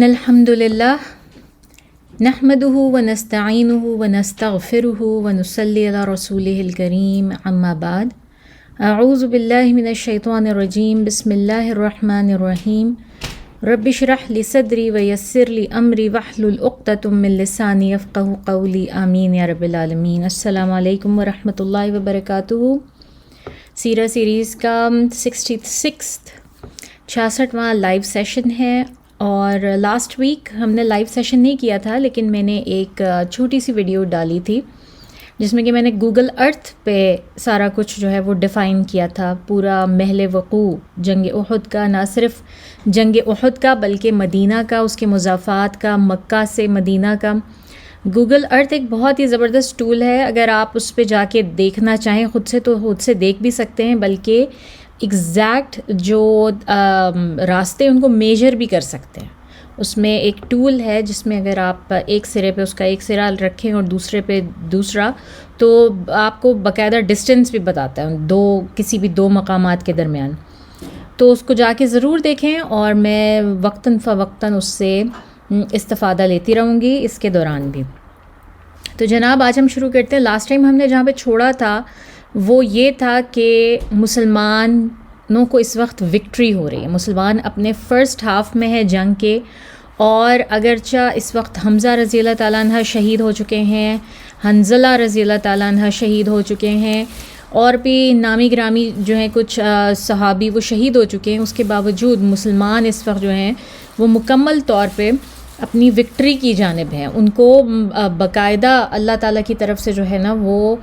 الحمدللہ نحمده ونستعینه ونستغفره ونصلی علی رسوله الکریم اما بعد اعوذ باللہ من الشیطان الرجیم بسم اللہ الرحمن الرحیم رب اشرح لی صدری ویسر لی امری واحلل عقدۃ من لسانی یفقهوا قولی آمین یا رب العالمین۔ السلام علیکم ورحمۃ اللہ وبرکاتہ۔ سیرہ سیریز کا 66واں لائیو سیشن ہے، اور لاسٹ ویک ہم نے لائیو سیشن نہیں کیا تھا، لیکن میں نے ایک چھوٹی سی ویڈیو ڈالی تھی جس میں کہ میں نے گوگل ارتھ پہ سارا کچھ جو ہے وہ ڈیفائن کیا تھا، پورا محل وقوع جنگ احد کا، نہ صرف جنگ احد کا بلکہ مدینہ کا، اس کے مضافات کا، مکہ سے مدینہ کا۔ گوگل ارتھ ایک بہت ہی زبردست ٹول ہے، اگر آپ اس پہ جا کے دیکھنا چاہیں خود سے تو خود سے دیکھ بھی سکتے ہیں، بلکہ ایگزیکٹ جو راستے ان کو میجر بھی کر سکتے ہیں۔ اس میں ایک ٹول ہے جس میں اگر آپ ایک سرے پہ اس کا ایک سرا رکھیں اور دوسرے پہ دوسرا، تو آپ کو باقاعدہ ڈسٹینس بھی بتاتا ہے کسی بھی دو مقامات کے درمیان۔ تو اس کو جا کے ضرور دیکھیں، اور میں وقتاً فوقتاً اس سے استفادہ لیتی رہوں گی اس کے دوران بھی۔ تو جناب آج ہم شروع کرتے ہیں۔ لاسٹ ٹائم ہم نے جہاں پہ چھوڑا تھا وہ یہ تھا کہ مسلمانوں کو اس وقت وکٹری ہو رہی ہے، مسلمان اپنے فرسٹ ہاف میں ہے جنگ کے، اور اگرچہ اس وقت حمزہ رضی اللہ تعالیٰ عنہ شہید ہو چکے ہیں، حنظلہ رضی اللہ تعالیٰ عنہ شہید ہو چکے ہیں، اور بھی نامی گرامی جو ہیں کچھ صحابی وہ شہید ہو چکے ہیں، اس کے باوجود مسلمان اس وقت جو ہیں وہ مکمل طور پہ اپنی وکٹری کی جانب ہیں۔ ان کو باقاعدہ اللہ تعالیٰ کی طرف سے جو ہے نا وہ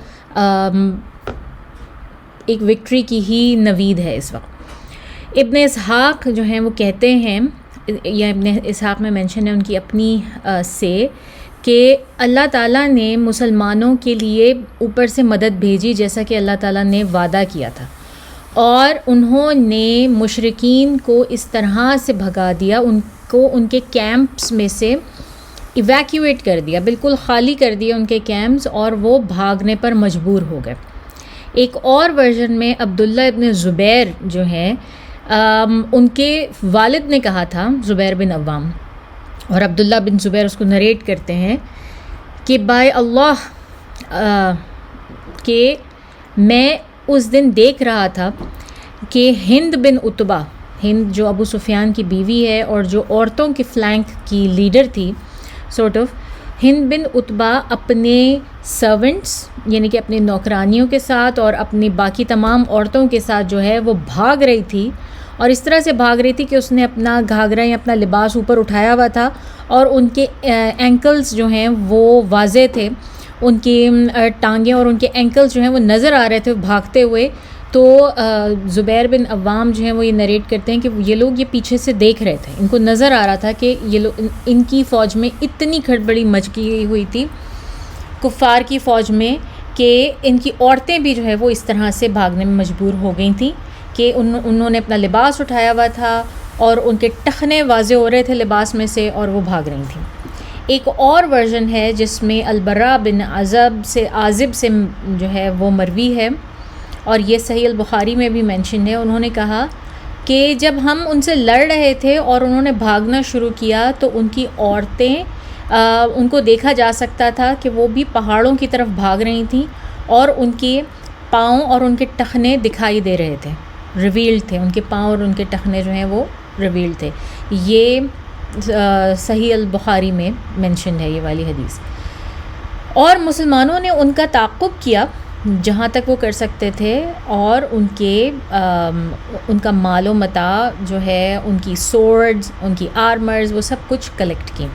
ایک وکٹری کی ہی نوید ہے اس وقت۔ ابن اسحاق جو ہیں وہ کہتے ہیں، یا ابن اسحاق میں مینشن ہے ان کی اپنی سے، کہ اللہ تعالیٰ نے مسلمانوں کے لیے اوپر سے مدد بھیجی جیسا کہ اللہ تعالیٰ نے وعدہ کیا تھا، اور انہوں نے مشرکین کو اس طرح سے بھگا دیا، ان کو ان کے کیمپس میں سے ایویکیویٹ کر دیا، بالکل خالی کر دیا ان کے کیمپس، اور وہ بھاگنے پر مجبور ہو گئے۔ ایک اور ورژن میں عبداللہ ابن زبیر جو ہیں ان کے والد نے کہا تھا، زبیر بن عوام، اور عبداللہ بن زبیر اس کو نریٹ کرتے ہیں کہ بائے اللہ کہ میں اس دن دیکھ رہا تھا کہ ہند بن عتبہ، ہند جو ابو سفیان کی بیوی ہے اور جو عورتوں کے فلینک کی لیڈر تھی سورٹ آف، ہند بن عتبہ اپنے سرونٹس یعنی کہ اپنے نوکرانیوں کے ساتھ اور اپنی باقی تمام عورتوں کے ساتھ جو ہے وہ بھاگ رہی تھی، اور اس طرح سے بھاگ رہی تھی کہ اس نے اپنا گھاگرا یا اپنا لباس اوپر اٹھایا ہوا تھا، اور ان کے اینکلز جو ہیں وہ واضح تھے، ان کی ٹانگیں اور ان کے اینکلز جو ہیں وہ نظر آ رہے تھے بھاگتے ہوئے۔ تو زبیر بن عوام جو ہیں وہ یہ نریٹ کرتے ہیں کہ یہ لوگ یہ پیچھے سے دیکھ رہے تھے، ان کو نظر آ رہا تھا کہ یہ لوگ، ان کی فوج میں اتنی کھڑبڑی مچ گئی ہوئی تھی کفار کی فوج میں، کہ ان کی عورتیں بھی جو ہے وہ اس طرح سے بھاگنے میں مجبور ہو گئی تھیں کہ انہوں نے اپنا لباس اٹھایا ہوا تھا اور ان کے ٹخنے واضح ہو رہے تھے لباس میں سے، اور وہ بھاگ رہی تھیں۔ ایک اور ورژن ہے جس میں البراء بن عازب سے جو ہے وہ مروی ہے، اور یہ صحیح البخاری میں بھی مینشن ہے۔ انہوں نے کہا کہ جب ہم ان سے لڑ رہے تھے اور انہوں نے بھاگنا شروع کیا تو ان کی عورتیں، ان کو دیکھا جا سکتا تھا کہ وہ بھی پہاڑوں کی طرف بھاگ رہی تھیں، اور ان کے پاؤں اور ان کے ٹخنے دکھائی دے رہے تھے، ریویلڈ تھے، ان کے پاؤں اور ان کے ٹخنے جو ہیں وہ ریویلڈ تھے۔ یہ صحیح البخاری میں مینشن ہے یہ والی حدیث۔ اور مسلمانوں نے ان کا تعاقب کیا جہاں تک وہ کر سکتے تھے، اور ان کا مال و متاع جو ہے، ان کی سورڈز، ان کی آرمرز، وہ سب کچھ کلیکٹ کی۔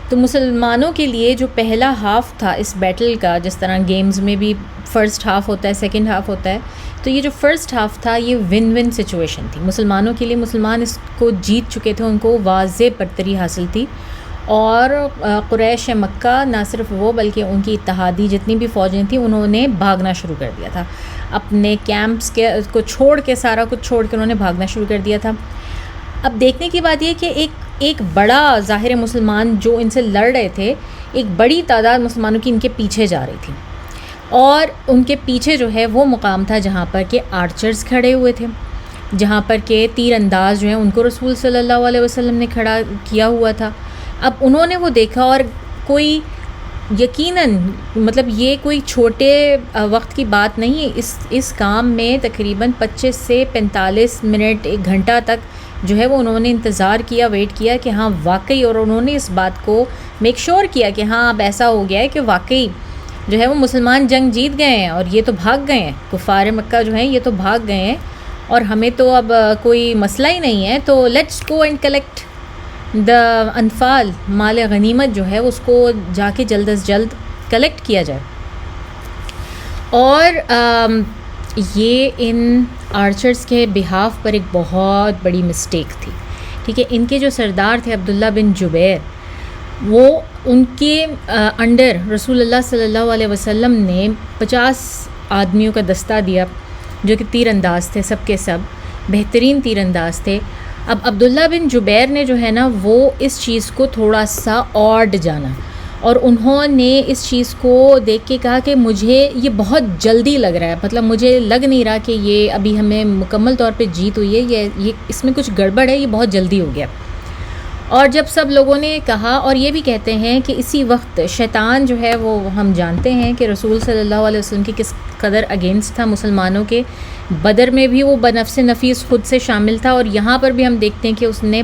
تو مسلمانوں کے لیے جو پہلا ہاف تھا اس بیٹل کا، جس طرح گیمز میں بھی فرسٹ ہاف ہوتا ہے، سیکنڈ ہاف ہوتا ہے، تو یہ جو فرسٹ ہاف تھا یہ ون ون سچویشن تھی مسلمانوں کے لیے۔ مسلمان اس کو جیت چکے تھے، ان کو واضح برتری حاصل تھی، اور قریش مکہ نہ صرف وہ بلکہ ان کی اتحادی جتنی بھی فوجیں تھیں انہوں نے بھاگنا شروع کر دیا تھا، اپنے کیمپس کو چھوڑ کے، سارا کچھ چھوڑ کے انہوں نے بھاگنا شروع کر دیا تھا۔ اب دیکھنے کی بات یہ کہ ایک بڑا ظاہر مسلمان جو ان سے لڑ رہے تھے، ایک بڑی تعداد مسلمانوں کی ان کے پیچھے جا رہی تھی، اور ان کے پیچھے جو ہے وہ مقام تھا جہاں پر کہ آرچرز کھڑے ہوئے تھے، جہاں پر کہ تیر انداز جو ہیں ان کو رسول صلی اللہ علیہ وسلم نے کھڑا کیا ہوا تھا. اب انہوں نے وہ دیکھا اور کوئی یقیناً مطلب یہ کوئی چھوٹے وقت کی بات نہیں ہے. اس کام میں تقریباً 25 سے 45 منٹ 1 گھنٹہ تک جو ہے وہ انہوں نے انتظار کیا، ویٹ کیا کہ ہاں واقعی، اور انہوں نے اس بات کو میک شور کیا کہ ہاں اب ایسا ہو گیا ہے کہ واقعی جو ہے وہ مسلمان جنگ جیت گئے ہیں اور یہ تو بھاگ گئے ہیں، کفار مکہ جو ہیں یہ تو بھاگ گئے ہیں اور ہمیں تو اب کوئی مسئلہ ہی نہیں ہے، تو let's go and collect the انفال، مال غنیمت جو ہے اس کو جا کے جلد از جلد کلیکٹ کیا جائے. اور یہ ان آرچرز کے بہاف پر ایک بہت بڑی مسٹیک تھی. ٹھیک ہے، ان کے جو سردار تھے عبداللہ بن جبیر، وہ ان کے انڈر رسول اللہ صلی اللہ علیہ وسلم نے 50 آدمیوں کا دستہ دیا جو کہ تیر انداز تھے، سب کے سب بہترین تیر انداز تھے. اب عبداللہ بن جبیر نے جو ہے نا وہ اس چیز کو تھوڑا سا آڈ جانا اور انہوں نے اس چیز کو دیکھ کے کہا کہ مجھے یہ بہت جلدی لگ رہا ہے، مطلب مجھے لگ نہیں رہا کہ یہ ابھی ہمیں مکمل طور پہ جیت ہوئی ہے، یہ اس میں کچھ گڑبڑ ہے، یہ بہت جلدی ہو گیا. اور جب سب لوگوں نے کہا، اور یہ بھی کہتے ہیں کہ اسی وقت شیطان جو ہے وہ ہم جانتے ہیں کہ رسول صلی اللہ علیہ وسلم کی کس قدر اگینسٹ تھا مسلمانوں کے. بدر میں بھی وہ بنفس نفیس خود سے شامل تھا اور یہاں پر بھی ہم دیکھتے ہیں کہ اس نے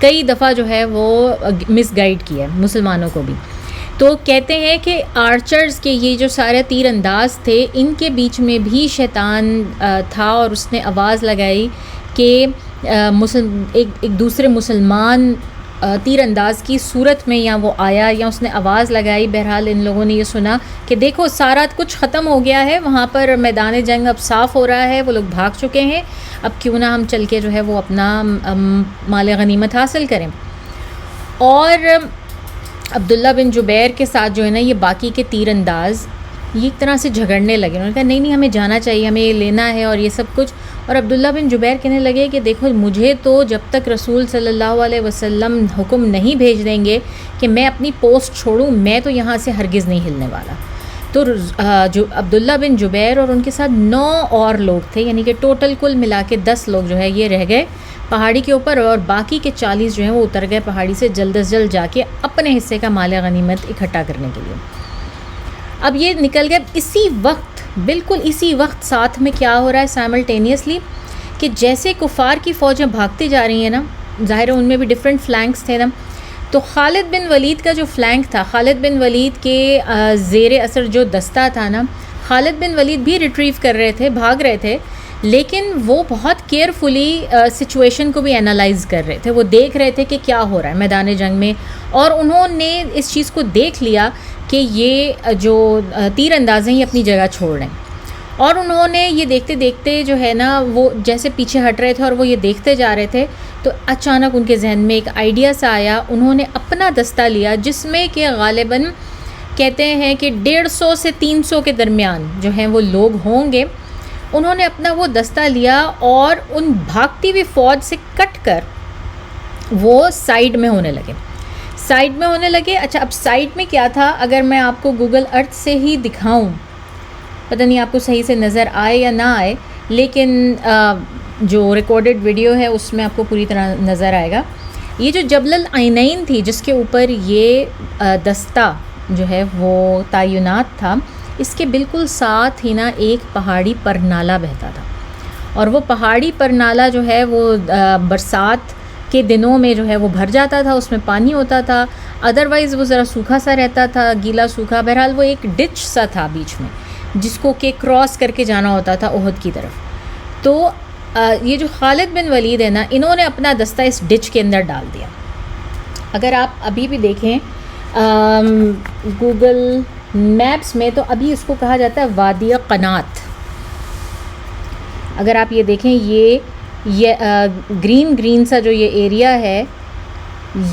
کئی دفعہ جو ہے وہ مس گائیڈ کیا ہے مسلمانوں کو بھی. تو کہتے ہیں کہ آرچرز کے یہ جو سارے تیر انداز تھے ان کے بیچ میں بھی شیطان تھا اور اس نے آواز لگائی کہ ایک دوسرے مسلمان تیر انداز کی صورت میں یا وہ آیا یا اس نے آواز لگائی. بہرحال ان لوگوں نے یہ سنا کہ دیکھو سارا کچھ ختم ہو گیا ہے، وہاں پر میدان جنگ اب صاف ہو رہا ہے، وہ لوگ بھاگ چکے ہیں، اب کیوں نہ ہم چل کے جو ہے وہ اپنا مال غنیمت حاصل کریں. اور عبداللہ بن جبیر کے ساتھ جو ہے نا یہ باقی کے تیر انداز یہ ایک طرح سے جھگڑنے لگے. انہوں نے کہا نہیں ہمیں جانا چاہیے، ہمیں یہ لینا ہے اور یہ سب کچھ. اور عبداللہ بن جبیر کہنے لگے کہ دیکھو مجھے تو جب تک رسول صلی اللہ علیہ وسلم حکم نہیں بھیج دیں گے کہ میں اپنی پوسٹ چھوڑوں، میں تو یہاں سے ہرگز نہیں ہلنے والا. تو جو عبداللہ بن جبیر اور ان کے ساتھ 9 اور لوگ تھے، یعنی کہ ٹوٹل کل ملا کے 10 لوگ جو ہے یہ رہ گئے پہاڑی کے اوپر اور باقی کے 40 جو ہیں وہ اتر گئے پہاڑی سے جلد از جلد جا کے اپنے حصے کا مال غنیمت اکٹھا کرنے کے لیے. اب یہ نکل گئے اسی وقت، بالکل اسی وقت ساتھ میں کیا ہو رہا ہے سائملٹینیسلی کہ جیسے کفار کی فوجیں بھاگتی جا رہی ہیں نا، ظاہر ہے ان میں بھی ڈفرینٹ فلینکس تھے نا، تو خالد بن ولید کا جو فلینک تھا، خالد بن ولید کے زیر اثر جو دستہ تھا نا، خالد بن ولید بھی ریٹریو کر رہے تھے، بھاگ رہے تھے، لیکن وہ بہت کیئرفلی سچویشن کو بھی انالائز کر رہے تھے. وہ دیکھ رہے تھے کہ کیا ہو رہا ہے میدان جنگ میں، اور انہوں نے اس چیز کو دیکھ لیا کہ یہ جو تیر انداز ہیں یہ اپنی جگہ چھوڑ رہے ہیں. اور انہوں نے یہ دیکھتے دیکھتے جو ہے نا وہ جیسے پیچھے ہٹ رہے تھے اور وہ یہ دیکھتے جا رہے تھے تو اچانک ان کے ذہن میں ایک آئیڈیا سا آیا. انہوں نے اپنا دستہ لیا جس میں کہ غالباً کہتے ہیں کہ 150 سے 300 کے درمیان جو ہیں وہ لوگ ہوں گے. انہوں نے اپنا وہ دستہ لیا اور ان بھاگتی ہوئی فوج سے کٹ کر وہ سائیڈ میں ہونے لگے. اچھا اب سائیڈ میں کیا تھا، اگر میں آپ کو گوگل ارتھ سے ہی دکھاؤں، پتہ نہیں آپ کو صحیح سے نظر آئے یا نہ آئے، لیکن جو ریکارڈڈ ویڈیو ہے اس میں آپ کو پوری طرح نظر آئے گا. یہ جو جبل العینین تھی جس کے اوپر یہ دستہ جو ہے وہ تعینات تھا، اس کے بالکل ساتھ ہی نا ایک پہاڑی پرنالہ بہتا تھا. اور وہ پہاڑی پرنالہ جو ہے وہ برسات کے دنوں میں جو ہے وہ بھر جاتا تھا، اس میں پانی ہوتا تھا، ادروائز وہ ذرا سوکھا سا رہتا تھا، گیلا سوکھا. بہرحال وہ ایک ڈچ سا تھا بیچ میں جس کو کہ کراس کر کے جانا ہوتا تھا احد کی طرف. تو یہ جو خالد بن ولید ہے نا، انہوں نے اپنا دستہ اس ڈچ کے اندر ڈال دیا. اگر آپ ابھی بھی دیکھیں گوگل میپس میں تو ابھی اس کو کہا جاتا ہے وادی قنات. اگر آپ یہ دیکھیں یہ گرین سا جو یہ ایریا ہے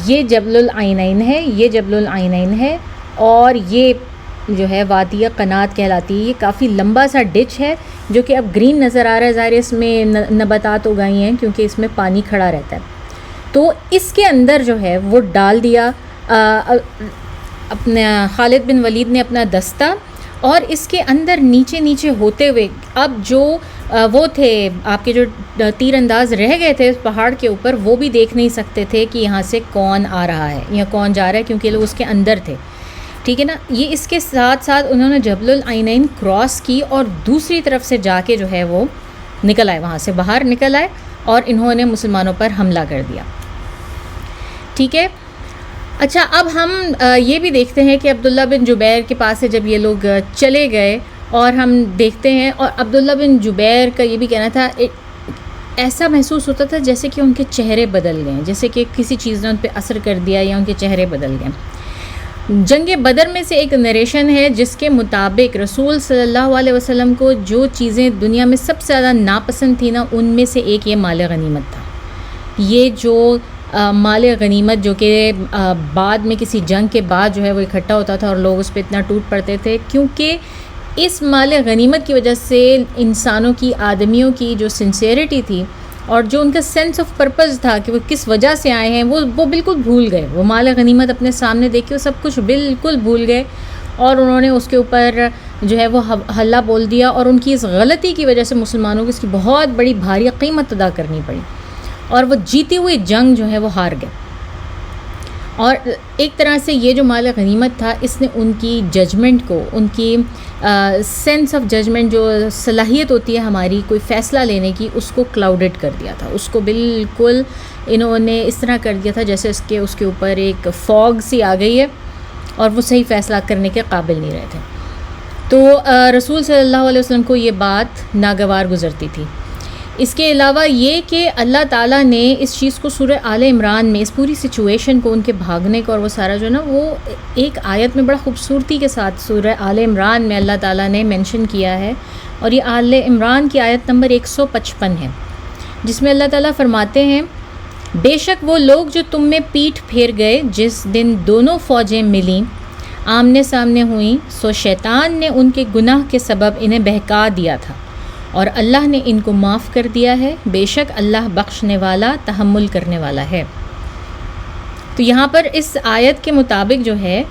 یہ جبل العینین ہے اور یہ جو ہے وادی قنات کہلاتی ہے. یہ کافی لمبا سا ڈچ ہے جو کہ اب گرین نظر آ رہا ہے، ظاہر اس میں نباتات اگائی ہیں کیونکہ اس میں پانی کھڑا رہتا ہے. تو اس کے اندر جو ہے وہ ڈال دیا اپنا خالد بن ولید نے اپنا دستہ، اور اس کے اندر نیچے ہوتے ہوئے اب جو وہ تھے آپ کے جو تیر انداز رہ گئے تھے اس پہاڑ کے اوپر، وہ بھی دیکھ نہیں سکتے تھے کہ یہاں سے کون آ رہا ہے یا کون جا رہا ہے، کیونکہ لوگ اس کے اندر تھے. ٹھیک ہے نا. یہ اس کے ساتھ ساتھ انہوں نے جبل العینین کراس کی اور دوسری طرف سے جا کے جو ہے وہ نکل آئے، وہاں سے باہر نکل آئے اور انہوں نے مسلمانوں پر حملہ کر دیا. ٹھیک ہے. اچھا، اب ہم یہ بھی دیکھتے ہیں کہ عبداللہ بن جبیر کے پاس سے جب یہ لوگ چلے گئے اور ہم دیکھتے ہیں، اور عبداللہ بن جبیر کا یہ بھی کہنا تھا، ایسا محسوس ہوتا تھا جیسے کہ ان کے چہرے بدل گئے، جیسے کہ کسی چیز نے ان پہ اثر کر دیا یا ان کے چہرے بدل گئے. جنگ بدر میں سے ایک نریشن ہے جس کے مطابق رسول صلی اللہ علیہ وسلم کو جو چیزیں دنیا میں سب سے زیادہ ناپسند تھیں نا، ان میں سے ایک یہ مال غنیمت تھا. یہ جو مال غنیمت جو کہ بعد میں کسی جنگ کے بعد جو ہے وہ اکٹھا ہوتا تھا اور لوگ اس پہ اتنا ٹوٹ پڑتے تھے، کیونکہ اس مال غنیمت کی وجہ سے انسانوں کی، آدمیوں کی جو سنسیئرٹی تھی اور جو ان کا سینس آف پرپز تھا کہ وہ کس وجہ سے آئے ہیں، وہ بالکل بھول گئے. وہ مال غنیمت اپنے سامنے دیکھ کے وہ سب کچھ بالکل بھول گئے اور انہوں نے اس کے اوپر جو ہے وہ حلہ بول دیا، اور ان کی اس غلطی کی وجہ سے مسلمانوں کو اس کی بہت بڑی بھاری قیمت ادا کرنی پڑی اور وہ جیتی ہوئی جنگ جو ہے وہ ہار گئے. اور ایک طرح سے یہ جو مال غنیمت تھا، اس نے ان کی ججمنٹ کو، ان کی سینس آف ججمنٹ، جو صلاحیت ہوتی ہے ہماری کوئی فیصلہ لینے کی، اس کو کلاؤڈڈ کر دیا تھا. اس کو بالکل انہوں نے اس طرح کر دیا تھا جیسے اس کے اوپر ایک فوگ سی آ گئی ہے اور وہ صحیح فیصلہ کرنے کے قابل نہیں رہے تھے. تو رسول صلی اللہ علیہ وسلم کو یہ بات ناگوار گزرتی تھی. اس کے علاوہ یہ کہ اللہ تعالیٰ نے اس چیز کو سورہ آل عمران میں، اس پوری سچویشن کو، ان کے بھاگنے کو اور وہ سارا جو نا، وہ ایک آیت میں بڑا خوبصورتی کے ساتھ سورہ آل عمران میں اللہ تعالیٰ نے مینشن کیا ہے. اور یہ آل عمران کی آیت نمبر 155 ہے، جس میں اللہ تعالیٰ فرماتے ہیں، بے شک وہ لوگ جو تم میں پیٹھ پھیر گئے جس دن دونوں فوجیں ملیں، آمنے سامنے ہوئیں، سو شیطان نے ان کے گناہ کے سبب انہیں بہکا دیا تھا اور اللہ نے ان کو معاف کر دیا ہے، بے شک اللہ بخشنے والا، تحمل کرنے والا ہے. تو یہاں پر اس آیت کے مطابق جو ہے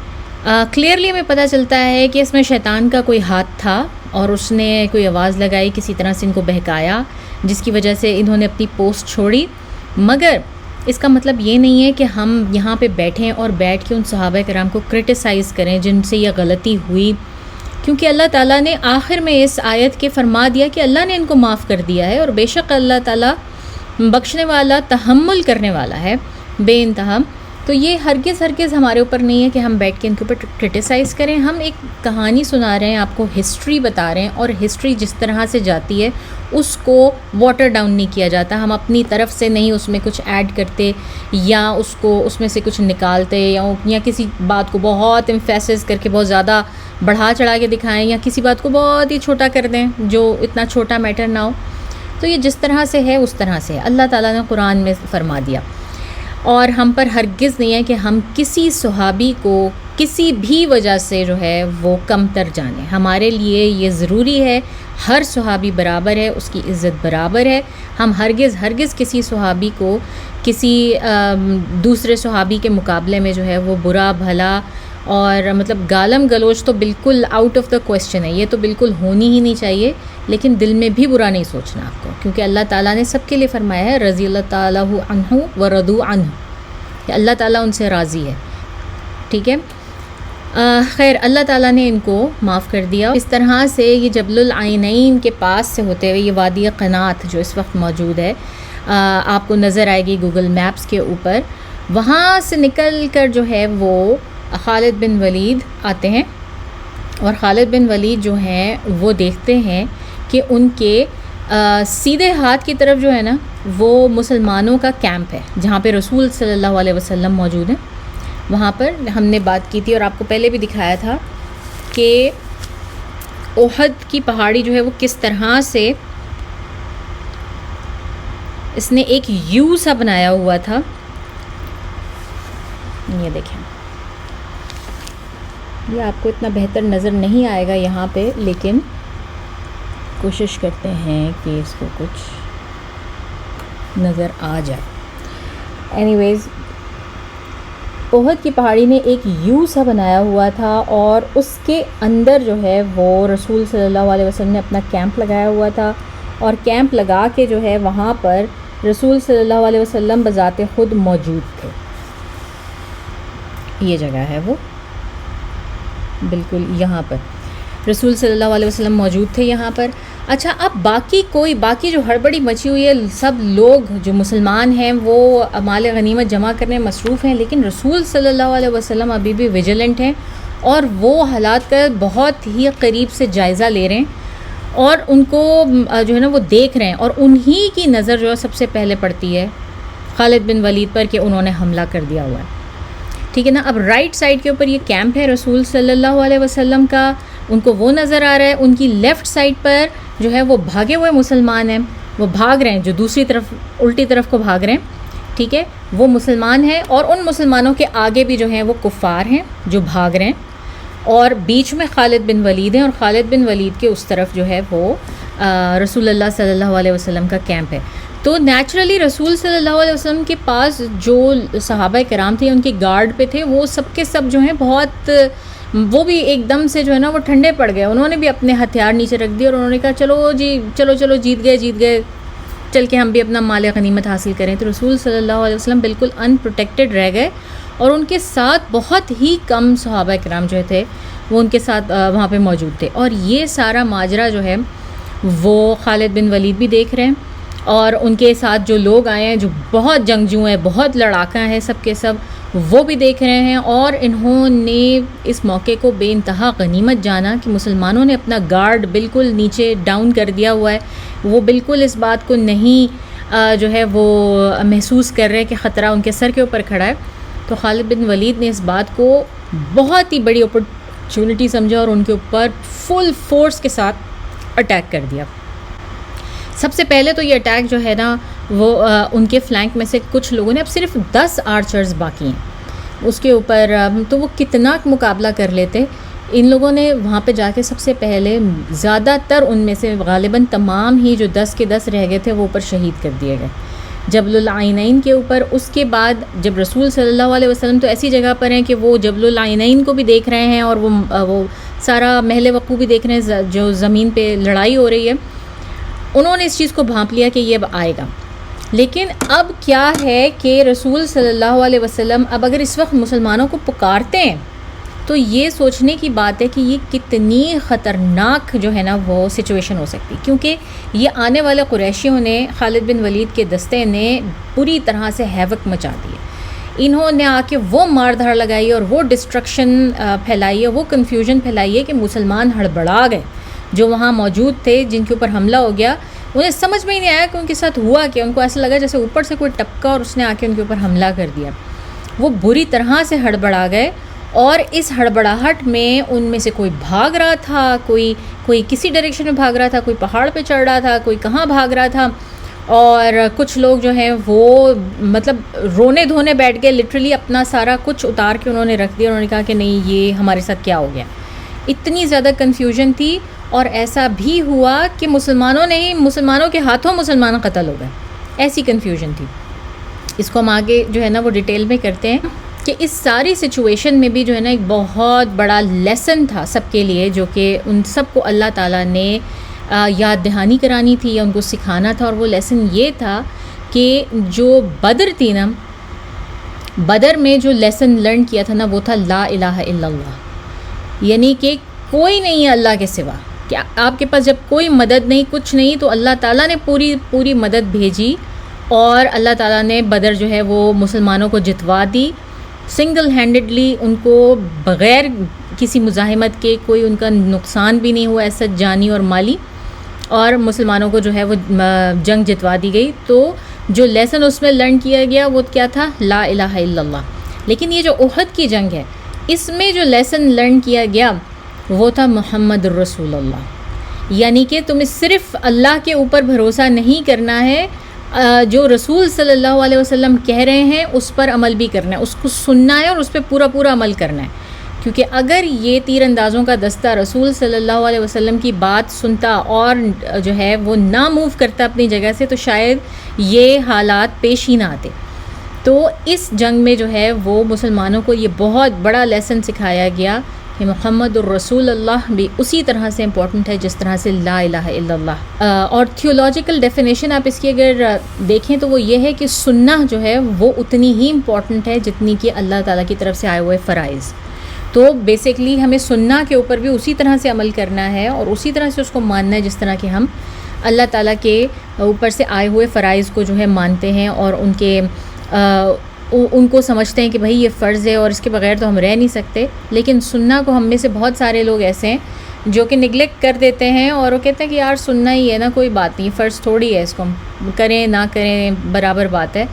کلیئرلی ہمیں پتہ چلتا ہے کہ اس میں شیطان کا کوئی ہاتھ تھا اور اس نے کوئی آواز لگائی، کسی طرح سے ان کو بہکایا، جس کی وجہ سے انہوں نے اپنی پوسٹ چھوڑی. مگر اس کا مطلب یہ نہیں ہے کہ ہم یہاں پہ بیٹھیں اور بیٹھ کے ان صحابہ کرام کو کرٹیسائز کریں جن سے یہ غلطی ہوئی، کیونکہ اللہ تعالیٰ نے آخر میں اس آیت کے فرما دیا کہ اللہ نے ان کو معاف کر دیا ہے اور بے شک اللہ تعالیٰ بخشنے والا، تحمل کرنے والا ہے بے انتہا. تو یہ ہرگز ہمارے اوپر نہیں ہے کہ ہم بیٹھ کے ان کے اوپر کرٹیسائز کریں. ہم ایک کہانی سنا رہے ہیں، آپ کو ہسٹری بتا رہے ہیں، اور ہسٹری جس طرح سے جاتی ہے اس کو واٹر ڈاؤن نہیں کیا جاتا. ہم اپنی طرف سے نہیں اس میں کچھ ایڈ کرتے یا اس میں سے کچھ نکالتے یا کسی بات کو بہت امفیسس کر کے بہت زیادہ بڑھا چڑھا کے دکھائیں یا کسی بات کو بہت ہی چھوٹا کر دیں جو اتنا چھوٹا میٹر نہ ہو. تو یہ جس طرح سے ہے اس طرح سے اللہ تعالیٰ نے قرآن میں فرما دیا. اور ہم پر ہرگز نہیں ہے کہ ہم کسی صحابی کو کسی بھی وجہ سے جو ہے وہ کم تر جانیں. ہمارے لیے یہ ضروری ہے، ہر صحابی برابر ہے، اس کی عزت برابر ہے. ہم ہرگز کسی صحابی کو کسی دوسرے صحابی کے مقابلے میں جو ہے وہ برا بھلا اور مطلب گالم گلوچ تو بالکل آؤٹ آف دا کویسچن ہے. یہ تو بالکل ہونی ہی نہیں چاہیے، لیکن دل میں بھی برا نہیں سوچنا آپ کو، کیونکہ اللہ تعالیٰ نے سب کے لیے فرمایا ہے رضی اللہ تعالیٰ عنہ ورضوا عنہ، کہ اللہ تعالیٰ ان سے راضی ہے. ٹھیک ہے. خیر، اللہ تعالیٰ نے ان کو معاف کر دیا. اس طرح سے یہ جبل العینین کے پاس سے ہوتے ہوئے یہ وادی قنات جو اس وقت موجود ہے، آپ کو نظر آئے گی گوگل میپس کے اوپر. وہاں سے نکل کر جو ہے وہ خالد بن ولید آتے ہیں، اور خالد بن ولید جو ہیں وہ دیکھتے ہیں کہ ان کے سیدھے ہاتھ کی طرف جو ہے نا وہ مسلمانوں کا کیمپ ہے جہاں پہ رسول صلی اللہ علیہ وسلم موجود ہیں. وہاں پر ہم نے بات کی تھی اور آپ کو پہلے بھی دکھایا تھا کہ احد کی پہاڑی جو ہے وہ کس طرح سے اس نے ایک یو سا بنایا ہوا تھا. یہ دیکھیں، یہ آپ کو اتنا بہتر نظر نہیں آئے گا یہاں پہ، لیکن کوشش کرتے ہیں کہ اس کو کچھ نظر آ جائے. اینی ویز، احد کی پہاڑی نے ایک یو سا بنایا ہوا تھا اور اس کے اندر جو ہے وہ رسول صلی اللہ علیہ وسلم نے اپنا کیمپ لگایا ہوا تھا. اور کیمپ لگا کے جو ہے وہاں پر رسول صلی اللہ علیہ وسلم بذات خود موجود تھے. یہ جگہ ہے وہ بالکل یہاں پر رسول صلی اللہ علیہ وسلم موجود تھے یہاں پر. اچھا، اب باقی جو ہڑبڑی مچی ہوئی ہے، سب لوگ جو مسلمان ہیں وہ مال غنیمت جمع کرنے مصروف ہیں، لیکن رسول صلی اللہ علیہ وسلم ابھی بھی ویجیلنٹ ہیں اور وہ حالات کا بہت ہی قریب سے جائزہ لے رہے ہیں اور ان کو جو ہے نا وہ دیکھ رہے ہیں، اور انہی کی نظر جو ہے سب سے پہلے پڑتی ہے خالد بن ولید پر کہ انہوں نے حملہ کر دیا ہوا ہے. ٹھیک ہے نا. اب رائٹ سائڈ کے اوپر یہ کیمپ ہے رسول صلی اللہ علیہ وسلم کا، ان کو وہ نظر آ رہا ہے. ان کی لیفٹ سائڈ پر جو ہے وہ بھاگے ہوئے مسلمان ہیں، وہ بھاگ رہے ہیں، جو دوسری طرف الٹی طرف کو بھاگ رہے ہیں. ٹھیک ہے، وہ مسلمان ہیں، اور ان مسلمانوں کے آگے بھی جو ہیں وہ کفار ہیں جو بھاگ رہے ہیں، اور بیچ میں خالد بن ولید ہیں، اور خالد بن ولید کے اس طرف جو ہے وہ رسول اللہ صلی اللہ علیہ وسلم کا کیمپ ہے. تو نیچرلی رسول صلی اللہ علیہ وسلم کے پاس جو صحابہ کرام تھے ان کے گارڈ پہ تھے، وہ سب کے سب جو ہیں بہت، وہ بھی ایک دم سے جو ہے نا وہ ٹھنڈے پڑ گئے. انہوں نے بھی اپنے ہتھیار نیچے رکھ دیے اور انہوں نے کہا چلو جی، چلو جیت گئے، چل کے ہم بھی اپنا مال غنیمت حاصل کریں. تو رسول صلی اللہ علیہ وسلم بالکل ان پروٹیکٹڈ رہ گئے، اور ان کے ساتھ بہت ہی کم صحابہ کرام جو تھے وہ ان کے ساتھ وہاں پہ موجود تھے. اور یہ سارا ماجرا جو ہے وہ خالد بن ولید بھی دیکھ رہے ہیں، اور ان کے ساتھ جو لوگ آئے ہیں جو بہت جنگجو ہیں، بہت لڑاکا ہیں، سب کے سب وہ بھی دیکھ رہے ہیں. اور انہوں نے اس موقع کو بے انتہا غنیمت جانا کہ مسلمانوں نے اپنا گارڈ بالکل نیچے ڈاؤن کر دیا ہوا ہے. وہ بالکل اس بات کو نہیں جو ہے وہ محسوس کر رہے کہ خطرہ ان کے سر کے اوپر کھڑا ہے. تو خالد بن ولید نے اس بات کو بہت ہی بڑی اپرچونٹی سمجھا اور ان کے اوپر فل فورس کے ساتھ اٹیک کر دیا. سب سے پہلے تو یہ اٹیک جو ہے نا وہ ان کے فلینک میں سے کچھ لوگوں نے، اب صرف 10 آرچرز باقی ہیں اس کے اوپر، تو وہ کتنا مقابلہ کر لیتے. ان لوگوں نے وہاں پہ جا کے سب سے پہلے زیادہ تر ان میں سے غالباً تمام ہی جو 10 کے 10 رہ گئے تھے وہ اوپر شہید کر دیے گئے جبل العینین کے اوپر. اس کے بعد جب رسول صلی اللہ علیہ وسلم تو ایسی جگہ پر ہیں کہ وہ جبل العینین کو بھی دیکھ رہے ہیں اور وہ سارا محل وقوع بھی دیکھ رہے ہیں جو زمین پہ لڑائی ہو رہی ہے. انہوں نے اس چیز کو بھانپ لیا کہ یہ اب آئے گا. لیکن اب کیا ہے کہ رسول صلی اللہ علیہ وسلم اب اگر اس وقت مسلمانوں کو پکارتے ہیں تو یہ سوچنے کی بات ہے کہ یہ کتنی خطرناک جو ہے نا وہ سچویشن ہو سکتی، کیونکہ یہ آنے والے قریشیوں نے، خالد بن ولید کے دستے نے پوری طرح سے ہیوک مچا دی. انہوں نے آ کے وہ مار دھاڑ لگائی اور وہ ڈسٹرکشن پھیلائی ہے، وہ کنفیوژن پھیلائی ہے کہ مسلمان ہڑبڑا گئے. جو وہاں موجود تھے جن کے اوپر حملہ ہو گیا، انہیں سمجھ میں ہی نہیں آیا کہ ان کے ساتھ ہوا کہ ان کو ایسا لگا جیسے اوپر سے کوئی ٹپکا اور اس نے آ کے ان کے اوپر حملہ کر دیا. وہ بری طرح سے ہڑبڑا گئے، اور اس ہڑبڑاہٹ میں ان میں سے کوئی بھاگ رہا تھا، کوئی کسی ڈائریکشن میں بھاگ رہا تھا، کوئی پہاڑ پہ چڑھ رہا تھا، کوئی کہاں بھاگ رہا تھا، اور کچھ لوگ جو ہیں وہ مطلب رونے دھونے بیٹھ گئے. لٹرلی اپنا سارا کچھ اتار کے انہوں نے رکھ دیا. انہوں نے کہا کہ نہیں، یہ ہمارے ساتھ کیا ہو گیا. اتنی زیادہ کنفیوژن تھی، اور ایسا بھی ہوا کہ مسلمانوں کے ہاتھوں مسلمان قتل ہو گئے. ایسی کنفیوژن تھی. اس کو ہم آگے جو ہے نا وہ ڈیٹیل میں کرتے ہیں کہ اس ساری سچویشن میں بھی جو ہے نا ایک بہت بڑا لیسن تھا سب کے لیے، جو کہ ان سب کو اللہ تعالیٰ نے یاد دہانی کرانی تھی یا ان کو سکھانا تھا. اور وہ لیسن یہ تھا کہ جو بدر تھی نا، بدر میں جو لیسن لرن کیا تھا نا وہ تھا لا الہ الا اللہ، یعنی کہ کوئی نہیں ہے اللہ کے سوا. کہ آپ کے پاس جب کوئی مدد نہیں، کچھ نہیں، تو اللہ تعالیٰ نے پوری مدد بھیجی، اور اللہ تعالیٰ نے بدر جو ہے وہ مسلمانوں کو جتوا دی سنگل ہینڈڈلی. ان کو بغیر کسی مزاحمت کے، کوئی ان کا نقصان بھی نہیں ہوا ایسا جانی اور مالی، اور مسلمانوں کو جو ہے وہ جنگ جتوا دی گئی. تو جو لیسن اس میں لرن کیا گیا وہ کیا تھا؟ لا الہ الا اللہ. لیکن یہ جو احد کی جنگ ہے، اس میں جو لیسن لرن کیا گیا وہ تھا محمد الرسول اللہ. یعنی کہ تمہیں صرف اللہ کے اوپر بھروسہ نہیں کرنا ہے، جو رسول صلی اللہ علیہ وسلم کہہ رہے ہیں اس پر عمل بھی کرنا ہے، اس کو سننا ہے اور اس پہ پورا عمل کرنا ہے. کیونکہ اگر یہ تیر اندازوں کا دستہ رسول صلی اللہ علیہ وسلم کی بات سنتا اور جو ہے وہ نہ موو کرتا اپنی جگہ سے، تو شاید یہ حالات پیش ہی نہ آتے. تو اس جنگ میں جو ہے وہ مسلمانوں کو یہ بہت بڑا لیسن سکھایا گیا کہ محمد الرسول اللہ بھی اسی طرح سے امپورٹنٹ ہے جس طرح سے لا الہ الا اللہ. اور تھیولوجیکل ڈیفینیشن آپ اس کی اگر دیکھیں تو وہ یہ ہے کہ سنہ جو ہے وہ اتنی ہی امپورٹنٹ ہے جتنی کہ اللہ تعالیٰ کی طرف سے آئے ہوئے فرائض. تو بیسکلی ہمیں سنہ کے اوپر بھی اسی طرح سے عمل کرنا ہے اور اسی طرح سے اس کو ماننا ہے جس طرح کہ ہم اللہ تعالیٰ کے اوپر سے آئے ہوئے فرائض کو جو ہے مانتے ہیں اور ان کو سمجھتے ہیں کہ بھائی یہ فرض ہے اور اس کے بغیر تو ہم رہ نہیں سکتے. لیکن سننا کو ہم میں سے بہت سارے لوگ ایسے ہیں جو کہ نگلیکٹ کر دیتے ہیں اور وہ کہتے ہیں کہ یار سننا ہی ہے نا، کوئی بات نہیں، فرض تھوڑی ہے، اس کو ہم کریں نہ کریں برابر بات ہے.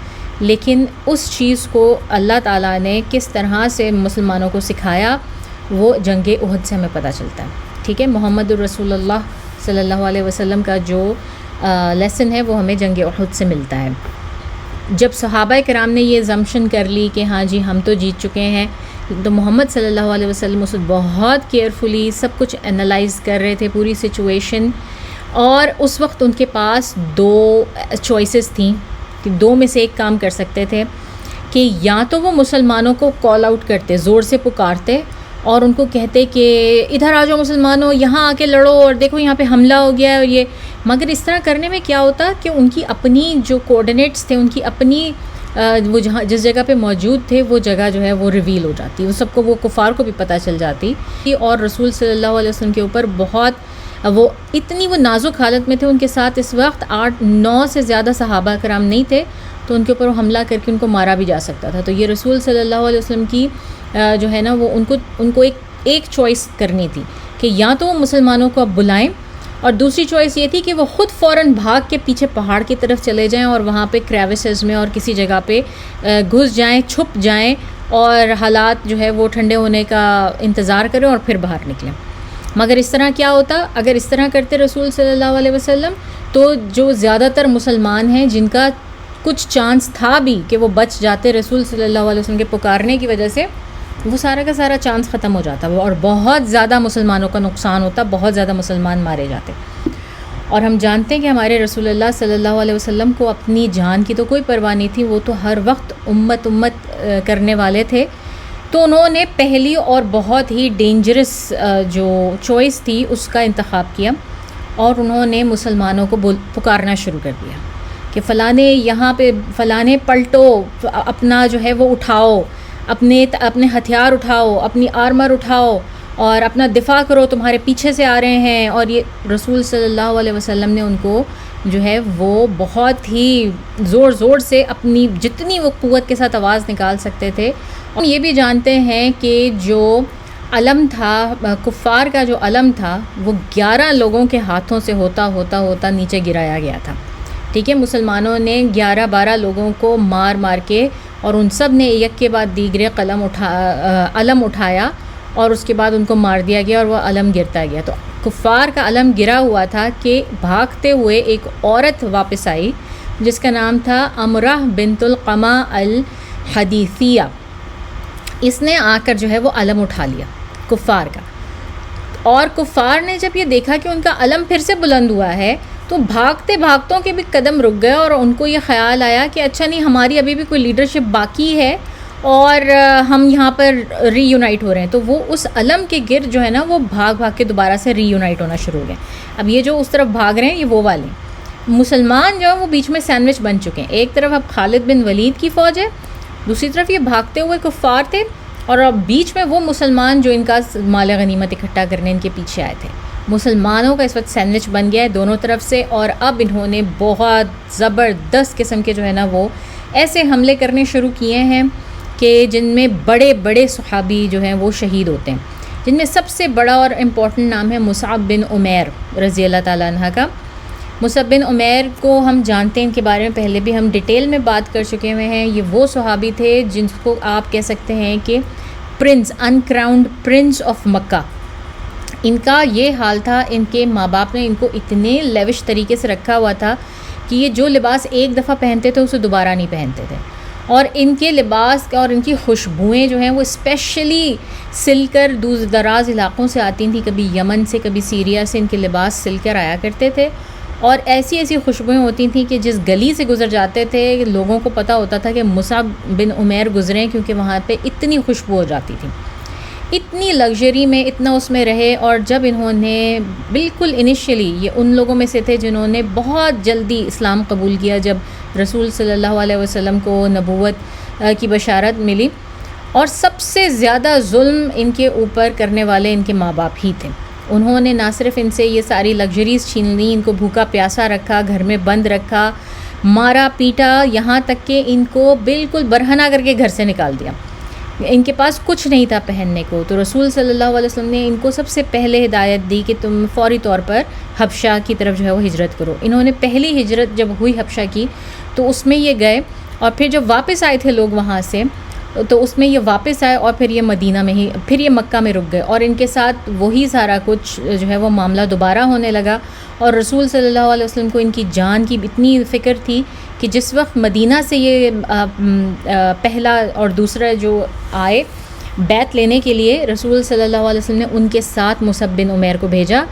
لیکن اس چیز کو اللہ تعالیٰ نے کس طرح سے مسلمانوں کو سکھایا وہ جنگ احد سے ہمیں پتہ چلتا ہے. ٹھیک ہے، محمد الرسول اللہ صلی اللہ علیہ وسلم کا جو لیسن ہے وہ ہمیں جنگ احد سے ملتا ہے. جب صحابہ کرام نے یہ زمشن کر لی کہ ہاں جی ہم تو جیت چکے ہیں، تو محمد صلی اللہ علیہ وسلم اس بہت کیئرفلی سب کچھ انالائز کر رہے تھے، پوری سچویشن. اور اس وقت ان کے پاس دو چوائسیز تھیں کہ دو میں سے ایک کام کر سکتے تھے کہ یا تو وہ مسلمانوں کو کال آؤٹ کرتے، زور سے پکارتے اور ان کو کہتے کہ ادھر آ جاؤ مسلمانوں، یہاں آ کے لڑو اور دیکھو یہاں پہ حملہ ہو گیا ہے یہ. مگر اس طرح کرنے میں کیا ہوتا کہ ان کی اپنی جو کوآرڈینیٹس تھے، ان کی اپنی وہ جہاں جس جگہ پہ موجود تھے وہ جگہ جو ہے وہ ریویل ہو جاتی، وہ سب کو، وہ کفار کو بھی پتہ چل جاتی. اور رسول صلی اللہ علیہ وسلم کے اوپر بہت وہ اتنی وہ نازک حالت میں تھے، ان کے ساتھ اس وقت 8-9 سے زیادہ صحابہ کرام نہیں تھے، تو ان کے اوپر وہ حملہ کر کے ان کو مارا بھی جا سکتا تھا. تو یہ رسول صلی اللہ علیہ وسلم کی جو ہے نا وہ ان کو ایک چوائس کرنی تھی کہ یا تو وہ مسلمانوں کو اب بلائیں، اور دوسری چوائس یہ تھی کہ وہ خود فوراً بھاگ کے پیچھے پہاڑ کی طرف چلے جائیں اور وہاں پہ کریوسز میں اور کسی جگہ پہ گھس جائیں، چھپ جائیں اور حالات جو ہے وہ ٹھنڈے ہونے کا انتظار کریں اور پھر باہر نکلیں. مگر اس طرح کیا ہوتا، اگر اس طرح کرتے رسول صلی اللہ علیہ وسلم، تو جو زیادہ تر مسلمان ہیں جن کا کچھ چانس تھا بھی کہ وہ بچ جاتے رسول صلی اللہ علیہ وسلم کے پکارنے کی وجہ سے، وہ سارا کا سارا چانس ختم ہو جاتا اور بہت زیادہ مسلمانوں کا نقصان ہوتا، بہت زیادہ مسلمان مارے جاتے. اور ہم جانتے ہیں کہ ہمارے رسول اللہ صلی اللہ علیہ وسلم کو اپنی جان کی تو کوئی پرواہ نہیں تھی، وہ تو ہر وقت امت کرنے والے تھے. تو انہوں نے پہلی اور بہت ہی ڈینجرس جو چوائس تھی اس کا انتخاب کیا، اور انہوں نے مسلمانوں کو پکارنا شروع کر دیا کہ فلانے یہاں پہ، فلانے پلٹو، اپنا جو ہے وہ اٹھاؤ، اپنے ہتھیار اٹھاؤ، اپنی آرمر اٹھاؤ اور اپنا دفاع کرو، تمہارے پیچھے سے آ رہے ہیں. اور یہ رسول صلی اللہ علیہ وسلم نے ان کو جو ہے وہ بہت ہی زور سے اپنی جتنی وہ قوت کے ساتھ آواز نکال سکتے تھے. ہم یہ بھی جانتے ہیں کہ جو علم تھا، کفار کا جو علم تھا، وہ 11 لوگوں کے ہاتھوں سے ہوتا نیچے گرایا گیا تھا. ٹھیک ہے، مسلمانوں نے 11-12 لوگوں کو مار کے، اور ان سب نے ایک کے بعد دیگرے علم اٹھایا اور اس کے بعد ان کو مار دیا گیا اور وہ علم گرتا گیا. تو کفار کا علم گرا ہوا تھا کہ بھاگتے ہوئے ایک عورت واپس آئی جس کا نام تھا امرہ بنت القمہ الحدیثیہ. اس نے آ کر جو ہے وہ علم اٹھا لیا کفار کا، اور کفار نے جب یہ دیکھا کہ ان کا علم پھر سے بلند ہوا ہے تو بھاگتوں کے بھی قدم رک گئے، اور ان کو یہ خیال آیا کہ اچھا نہیں، ہماری ابھی بھی کوئی لیڈرشپ باقی ہے اور ہم یہاں پر ری یونائٹ ہو رہے ہیں. تو وہ اس علم کے گرد جو ہے نا وہ بھاگ کے دوبارہ سے ری یونائٹ ہونا شروع ہو گئے. اب یہ جو اس طرف بھاگ رہے ہیں یہ وہ والے مسلمان جو ہیں وہ بیچ میں سینڈوچ بن چکے ہیں. ایک طرف اب خالد بن ولید کی فوج ہے، دوسری طرف یہ بھاگتے ہوئے کفار تھے، اور اب بیچ میں وہ مسلمان جو ان کا مال غنیمت اکٹھا کرنے ان کے پیچھے آئے تھے. مسلمانوں کا اس وقت سینڈوچ بن گیا ہے دونوں طرف سے، اور اب انہوں نے بہت زبردست قسم کے جو ہے نا وہ ایسے حملے کرنے شروع کیے ہیں کہ جن میں بڑے بڑے صحابی جو ہیں وہ شہید ہوتے ہیں، جن میں سب سے بڑا اور امپورٹنٹ نام ہے مصعب بن عمیر رضی اللہ تعالیٰ عنہ کا. مصعب بن عمیر کو ہم جانتے ہیں، ان کے بارے میں پہلے بھی ہم ڈیٹیل میں بات کر چکے ہوئے ہیں. یہ وہ صحابی تھے جن کو آپ کہہ سکتے ہیں کہ پرنس، انکراؤنڈ پرنس آف مکہ. ان کا یہ حال تھا، ان کے ماں باپ نے ان کو اتنے لیوش طریقے سے رکھا ہوا تھا کہ یہ جو لباس ایک دفعہ پہنتے تھے اسے دوبارہ نہیں پہنتے تھے. اور ان کے لباس اور ان کی خوشبوئیں جو ہیں وہ اسپیشلی سل کر دور دراز علاقوں سے آتی تھیں، کبھی یمن سے کبھی سیریا سے ان کے لباس سل کر آیا کرتے تھے. اور ایسی ایسی خوشبوئیں ہوتی تھیں کہ جس گلی سے گزر جاتے تھے لوگوں کو پتہ ہوتا تھا کہ مصعب بن عمیر گزرے، کیونکہ وہاں پہ اتنی خوشبو ہو جاتی تھی. اتنی لگژری میں، اتنا اس میں رہے. اور جب انہوں نے بالکل انیشیلی، یہ ان لوگوں میں سے تھے جنہوں نے بہت جلدی اسلام قبول کیا جب رسول صلی اللہ علیہ وسلم کو نبوت کی بشارت ملی. اور سب سے زیادہ ظلم ان کے اوپر کرنے والے ان کے ماں باپ ہی تھے. انہوں نے نہ صرف ان سے یہ ساری لگژریز چھین لی، ان کو بھوکا پیاسا رکھا، گھر میں بند رکھا، مارا پیٹا، یہاں تک کہ ان کو بالکل برہنہ کر کے گھر سے نکال دیا. ان کے پاس کچھ نہیں تھا پہننے کو. تو رسول صلی اللہ علیہ وسلم نے ان کو سب سے پہلے ہدایت دی کہ تم فوری طور پر حبشہ کی طرف جو ہے وہ ہجرت کرو. انہوں نے پہلی ہجرت جب ہوئی حبشہ کی تو اس میں یہ گئے، اور پھر جب واپس آئے تھے لوگ وہاں سے تو اس میں یہ واپس آئے، اور پھر یہ مدینہ میں ہی، پھر یہ مکہ میں رک گئے. اور ان کے ساتھ وہی سارا کچھ جو ہے وہ معاملہ دوبارہ ہونے لگا. اور رسول صلی اللہ علیہ وسلم کو ان کی جان کی اتنی فکر تھی کہ جس وقت مدینہ سے یہ پہلا اور دوسرا جو آئے بیعت لینے کے لیے، رسول صلی اللہ علیہ وسلم نے ان کے ساتھ مصعب بن عمیر کو بھیجا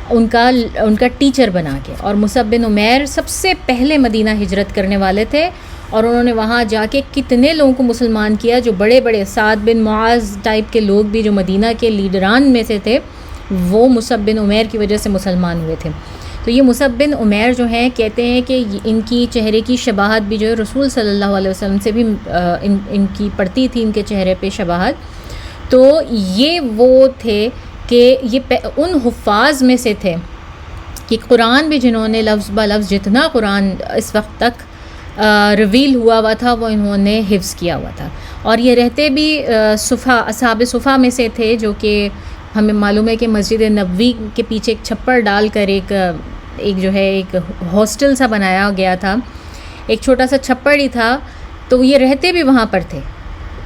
ان کا ٹیچر بنا کے. اور مصعب بن عمیر سب سے پہلے مدینہ ہجرت کرنے والے تھے، اور انہوں نے وہاں جا کے کتنے لوگوں کو مسلمان کیا. جو بڑے بڑے سعد بن معاذ ٹائپ کے لوگ بھی جو مدینہ کے لیڈران میں سے تھے، وہ مصعب بن عمیر کی وجہ سے مسلمان ہوئے تھے. تو یہ مصعب بن عمیر جو ہیں، کہتے ہیں کہ ان کی چہرے کی شباہت بھی جو ہے رسول صلی اللہ علیہ وسلم سے بھی ان کی پڑتی تھی، ان کے چہرے پہ شباہت. تو یہ وہ تھے کہ یہ ان حفاظ میں سے تھے کہ قرآن بھی جنہوں نے لفظ بہ لفظ جتنا قرآن اس وقت تک ریویل ہوا تھا وہ انہوں نے حفظ کیا ہوا تھا. اور یہ رہتے بھی اصحاب صفا میں سے تھے، جو کہ ہمیں معلوم ہے کہ مسجد نبوی کے پیچھے ایک چھپر ڈال کر ایک جو ہے ایک ہاسٹل سا بنایا گیا تھا، ایک چھوٹا سا چھپر ہی تھا. تو یہ رہتے بھی وہاں پر تھے،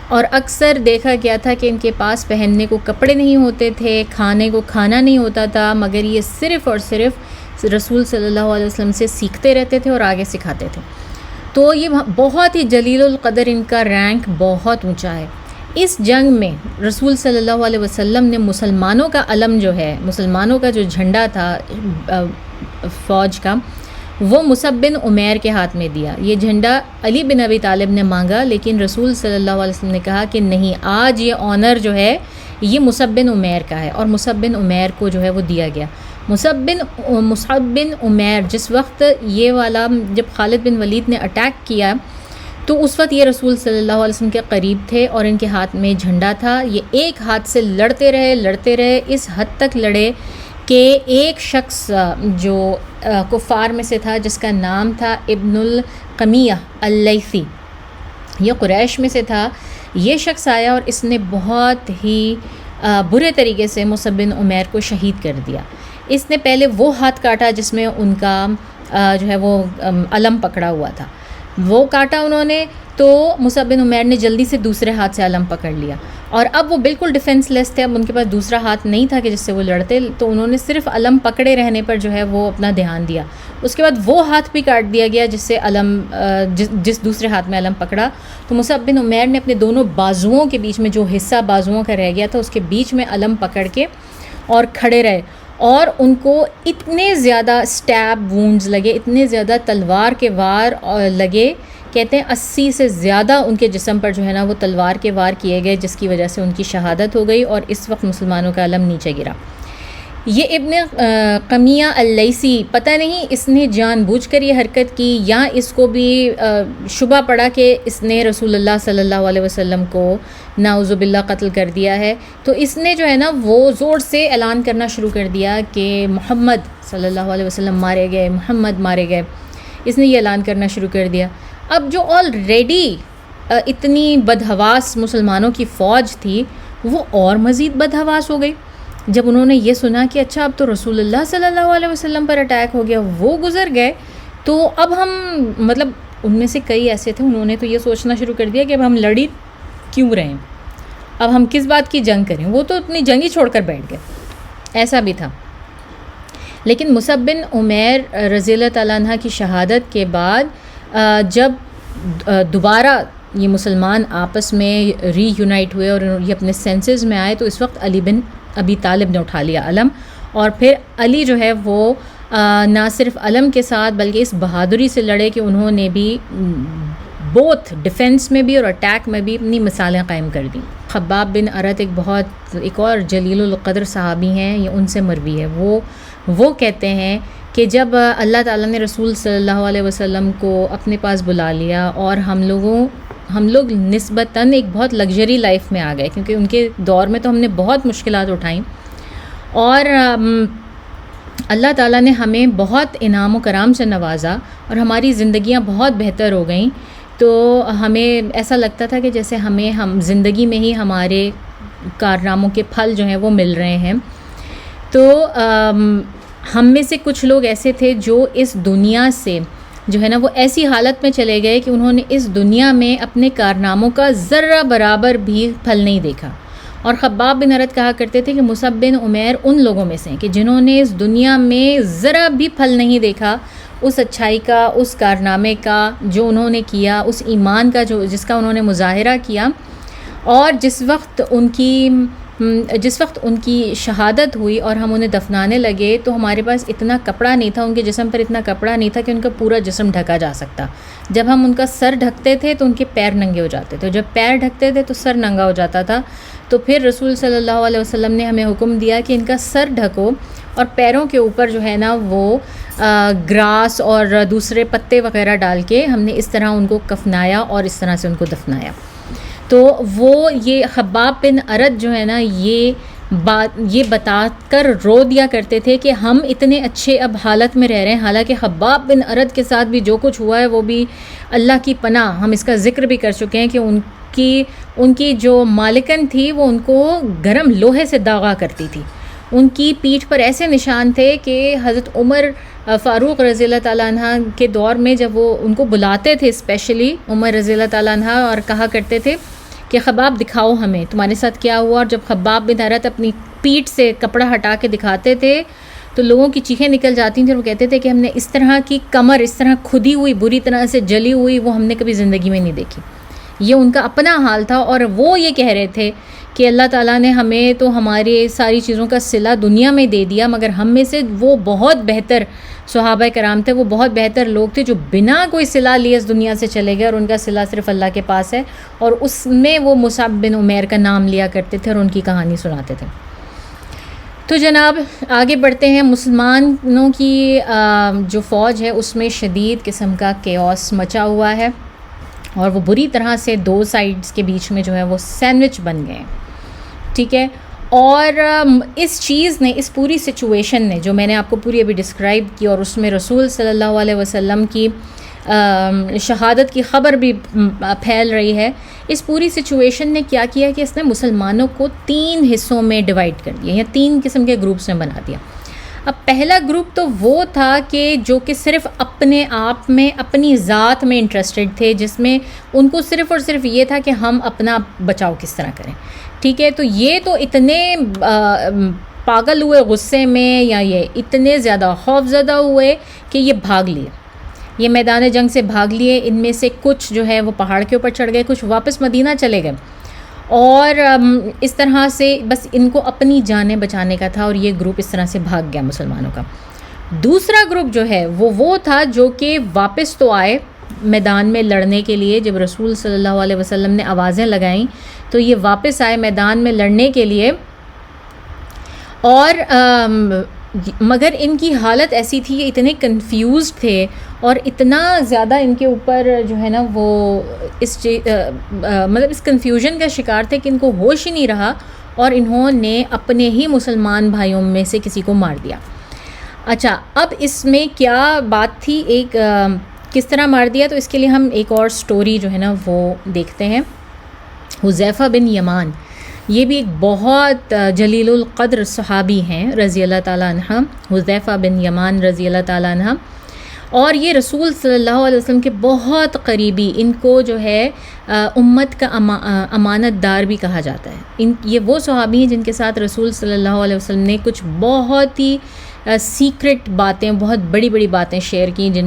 اور اکثر دیکھا گیا تھا کہ ان کے پاس پہننے کو کپڑے نہیں ہوتے تھے، کھانے کو کھانا نہیں ہوتا تھا، مگر یہ صرف اور صرف رسول صلی اللہ علیہ وسلم سے سیکھتے رہتے تھے اور آگے سکھاتے تھے. تو یہ بہت ہی جلیل القدر، ان کا رینک بہت اونچا ہے. اس جنگ میں رسول صلی اللہ علیہ وسلم نے مسلمانوں کا علم جو ہے، مسلمانوں کا جو جھنڈا تھا فوج کا، وہ مصعب بن عمیر کے ہاتھ میں دیا. یہ جھنڈا علی بن ابی طالب نے مانگا، لیکن رسول صلی اللہ علیہ وسلم نے کہا کہ نہیں، آج یہ آنر جو ہے یہ مصعب بن عمیر کا ہے، اور مصعب بن عمیر کو جو ہے وہ دیا گیا. مصعب بن عمیر جس وقت یہ والا جب خالد بن ولید نے اٹیک کیا تو اس وقت یہ رسول صلی اللہ علیہ وسلم کے قریب تھے، اور ان کے ہاتھ میں جھنڈا تھا. یہ ایک ہاتھ سے لڑتے رہے، اس حد تک لڑے کہ ایک شخص جو کفار میں سے تھا، جس کا نام تھا ابن القمیہ اللیثی، یہ قریش میں سے تھا، یہ شخص آیا اور اس نے بہت ہی برے طریقے سے مصعب بن عمیر کو شہید کر دیا. اس نے پہلے وہ ہاتھ کاٹا جس میں ان کا جو ہے وہ علم پکڑا ہوا تھا، وہ کاٹا انہوں نے. تو مصعب بن عمیر نے جلدی سے دوسرے ہاتھ سے علم پکڑ لیا، اور اب وہ بالکل ڈیفینس لیس تھے، اب ان کے پاس دوسرا ہاتھ نہیں تھا کہ جس سے وہ لڑتے. تو انہوں نے صرف علم پکڑے رہنے پر جو ہے وہ اپنا دھیان دیا. اس کے بعد وہ ہاتھ بھی کاٹ دیا گیا جس سے علم جس دوسرے ہاتھ میں علم پکڑا. تو مصعب بن عمیر نے اپنے دونوں بازوؤں کے بیچ میں جو حصہ بازوؤں کا رہ گیا تھا اس کے بیچ میں علم پکڑ کے اور کھڑے رہے، اور ان کو اتنے زیادہ سٹیب وونڈز لگے، اتنے زیادہ تلوار کے وار لگے، کہتے ہیں 80 سے زیادہ ان کے جسم پر جو ہے نا وہ تلوار کے وار کیے گئے، جس کی وجہ سے ان کی شہادت ہو گئی، اور اس وقت مسلمانوں کا علم نیچے گرا. یہ ابن قمیہ اللیثی، پتہ نہیں اس نے جان بوجھ کر یہ حرکت کی یا اس کو بھی شبہ پڑا کہ اس نے رسول اللہ صلی اللہ علیہ وسلم کو نعوذ باللہ قتل کر دیا ہے. تو اس نے جو ہے نا وہ زور سے اعلان کرنا شروع کر دیا کہ محمد صلی اللہ علیہ وسلم مارے گئے، محمد مارے گئے. اس نے یہ اعلان کرنا شروع کر دیا. اب جو آلریڈی اتنی بدحواس مسلمانوں کی فوج تھی وہ اور مزید بدحواس ہو گئی جب انہوں نے یہ سنا کہ اچھا اب تو رسول اللہ صلی اللہ علیہ وسلم پر اٹیک ہو گیا، وہ گزر گئے. تو اب ہم مطلب ان میں سے کئی ایسے تھے، انہوں نے تو یہ سوچنا شروع کر دیا کہ اب ہم لڑی کیوں رہیں، اب ہم کس بات کی جنگ کریں. وہ تو اپنی جنگ ہی چھوڑ کر بیٹھ گئے، ایسا بھی تھا. لیکن مصعب بن عمیر رضی اللہ تعالیٰ عنہ کی شہادت کے بعد جب دوبارہ یہ مسلمان آپس میں ری یونائٹ ہوئے اور یہ اپنے سینسز میں آئے، تو اس وقت علی بن ابی طالب نے اٹھا لیا علم. اور پھر علی جو ہے وہ نہ صرف علم کے ساتھ بلکہ اس بہادری سے لڑے کہ انہوں نے بھی بوتھ ڈیفنس میں بھی اور اٹیک میں بھی اپنی مثالیں قائم کر دیں. خباب بن ارت ایک اور جلیل القدر صحابی ہیں، یہ ان سے مروی ہے. وہ کہتے ہیں کہ جب اللہ تعالیٰ نے رسول صلی اللہ علیہ وسلم کو اپنے پاس بلا لیا اور ہم لوگ نسبتاً ایک بہت لگژری لائف میں آ گئے، کیونکہ ان کے دور میں تو ہم نے بہت مشکلات اٹھائیں، اور اللہ تعالیٰ نے ہمیں بہت انعام و کرام سے نوازا اور ہماری زندگیاں بہت بہتر ہو گئیں. تو ہمیں ایسا لگتا تھا کہ جیسے ہم زندگی میں ہی ہمارے کارناموں کے پھل جو ہیں وہ مل رہے ہیں. تو ہم میں سے کچھ لوگ ایسے تھے جو اس دنیا سے جو ہے نا وہ ایسی حالت میں چلے گئے کہ انہوں نے اس دنیا میں اپنے کارناموں کا ذرہ برابر بھی پھل نہیں دیکھا. اور خباب بن ارت کہا کرتے تھے کہ مصعب بن عمیر ان لوگوں میں سے ہیں کہ جنہوں نے اس دنیا میں ذرا بھی پھل نہیں دیکھا اس اچھائی کا، اس کارنامے کا جو انہوں نے کیا، اس ایمان کا جس کا انہوں نے مظاہرہ کیا. اور جس وقت ان کی شہادت ہوئی اور ہم انہیں دفنانے لگے تو ہمارے پاس اتنا کپڑا نہیں تھا، ان کے جسم پر اتنا کپڑا نہیں تھا کہ ان کا پورا جسم ڈھکا جا سکتا. جب ہم ان کا سر ڈھکتے تھے تو ان کے پیر ننگے ہو جاتے تھے، جب پیر ڈھکتے تھے تو سر ننگا ہو جاتا تھا. تو پھر رسول صلی اللہ علیہ وسلم نے ہمیں حکم دیا کہ ان کا سر ڈھکو اور پیروں کے اوپر جو ہے نا وہ گراس اور دوسرے پتے وغیرہ ڈال کے ہم نے اس طرح ان کو کفنایا اور اس طرح سے ان کو دفنایا. تو یہ خباب بن ارت جو ہے نا یہ بتا کر رو دیا کرتے تھے کہ ہم اتنے اچھے اب حالت میں رہ رہے ہیں، حالانکہ خباب بن ارت کے ساتھ بھی جو کچھ ہوا ہے وہ بھی اللہ کی پناہ. ہم اس کا ذکر بھی کر چکے ہیں کہ ان کی جو مالکن تھی وہ ان کو گرم لوہے سے داغا کرتی تھی. ان کی پیٹھ پر ایسے نشان تھے کہ حضرت عمر فاروق رضی اللہ تعالیٰ عنہ کے دور میں جب وہ ان کو بلاتے تھے اسپیشلی عمر رضی اللہ تعالیٰ عنہ اور کہا کرتے تھے کہ خباب دکھاؤ ہمیں تمہارے ساتھ کیا ہوا. اور جب خباب بن ارت اپنی پیٹھ سے کپڑا ہٹا کے دکھاتے تھے تو لوگوں کی چیخیں نکل جاتی تھیں. وہ کہتے تھے کہ ہم نے اس طرح کی کمر اس طرح کھدی ہوئی بری طرح سے جلی ہوئی وہ ہم نے کبھی زندگی میں نہیں دیکھی. یہ ان کا اپنا حال تھا. اور وہ یہ کہہ رہے تھے کہ اللہ تعالیٰ نے ہمیں تو ہمارے ساری چیزوں کا صلہ دنیا میں دے دیا، مگر ہم میں سے وہ بہت بہتر صحابہ کرام تھے، وہ بہت بہتر لوگ تھے جو بنا کوئی صلہ لیے اس دنیا سے چلے گئے اور ان کا صلہ صرف اللہ کے پاس ہے. اور اس میں وہ مصعب بن عمیر کا نام لیا کرتے تھے اور ان کی کہانی سناتے تھے. تو جناب آگے بڑھتے ہیں. مسلمانوں کی جو فوج ہے اس میں شدید قسم کا کیوس مچا ہوا ہے اور وہ بری طرح سے دو سائڈز کے بیچ میں جو ہے وہ سینڈوچ بن گئے ہیں. ٹھیک ہے. اور اس چیز نے، اس پوری سچویشن نے جو میں نے آپ کو پوری ابھی ڈسکرائب کی اور اس میں رسول صلی اللہ علیہ وسلم کی شہادت کی خبر بھی پھیل رہی ہے، اس پوری سچویشن نے کیا کیا کہ اس نے مسلمانوں کو 3 حصوں میں ڈیوائڈ کر دیا یا 3 قسم کے گروپس میں بنا دیا. اب پہلا گروپ تو وہ تھا کہ جو کہ صرف اپنے آپ میں اپنی ذات میں انٹرسٹڈ تھے، جس میں ان کو صرف اور صرف یہ تھا کہ ہم اپنا بچاؤ کس طرح کریں. ٹھیک ہے. تو یہ تو اتنے پاگل ہوئے غصے میں یا یہ اتنے زیادہ خوف زدہ ہوئے کہ یہ بھاگ لیے، یہ میدان جنگ سے بھاگ لیے. ان میں سے کچھ جو ہے وہ پہاڑ کے اوپر چڑھ گئے، کچھ واپس مدینہ چلے گئے اور اس طرح سے بس ان کو اپنی جانیں بچانے کا تھا اور یہ گروپ اس طرح سے بھاگ گیا مسلمانوں کا. دوسرا گروپ جو ہے وہ تھا جو کہ واپس تو آئے میدان میں لڑنے کے لیے. جب رسول صلی اللہ علیہ وسلم نے آوازیں لگائیں تو یہ واپس آئے میدان میں لڑنے کے لیے. اور مگر ان کی حالت ایسی تھی کہ اتنے کنفیوزڈ تھے اور اتنا زیادہ ان کے اوپر جو ہے نا وہ مطلب اس کنفیوژن کا شکار تھے کہ ان کو ہوش ہی نہیں رہا اور انہوں نے اپنے ہی مسلمان بھائیوں میں سے کسی کو مار دیا. اچھا، اب اس میں کیا بات تھی، ایک کس طرح مار دیا، تو اس کے لیے ہم ایک اور سٹوری جو ہے نا وہ دیکھتے ہیں. حذیفہ بن یمان، یہ بھی ایک بہت جلیل القدر صحابی ہیں رضی اللہ تعالیٰ عنہ، حذیفہ بن یمان رضی اللہ تعالیٰ عنہ. اور یہ رسول صلی اللہ علیہ وسلم کے بہت قریبی، ان کو جو ہے امت کا امانت دار بھی کہا جاتا ہے. یہ وہ صحابی ہیں جن کے ساتھ رسول صلی اللہ علیہ وسلم نے کچھ بہت ہی سیکرٹ باتیں، بہت بڑی بڑی باتیں شیئر کی، جن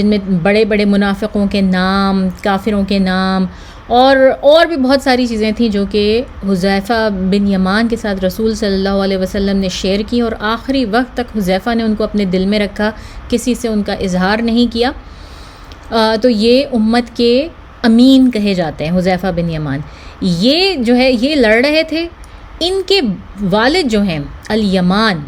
میں بڑے بڑے منافقوں کے نام، کافروں کے نام اور بھی بہت ساری چیزیں تھیں جو کہ حذیفہ بن یمان کے ساتھ رسول صلی اللہ علیہ وسلم نے شیئر کی. اور آخری وقت تک حذیفہ نے ان کو اپنے دل میں رکھا، کسی سے ان کا اظہار نہیں کیا. تو یہ امت کے امین کہے جاتے ہیں حذیفہ بن یمان. یہ جو ہے یہ لڑ رہے تھے. ان کے والد جو ہیں الیمان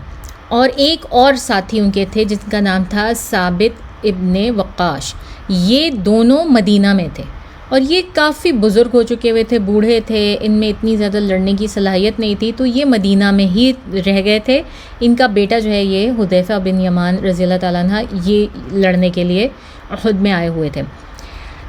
اور ایک اور ساتھی ان کے تھے جن کا نام تھا ثابت ابن وقاش، یہ دونوں مدینہ میں تھے اور یہ کافی بزرگ ہو چکے ہوئے تھے، بوڑھے تھے، ان میں اتنی زیادہ لڑنے کی صلاحیت نہیں تھی، تو یہ مدینہ میں ہی رہ گئے تھے. ان کا بیٹا جو ہے یہ حذیفہ بن یمان رضی اللہ تعالیٰ عنہ یہ لڑنے کے لیے احد میں آئے ہوئے تھے.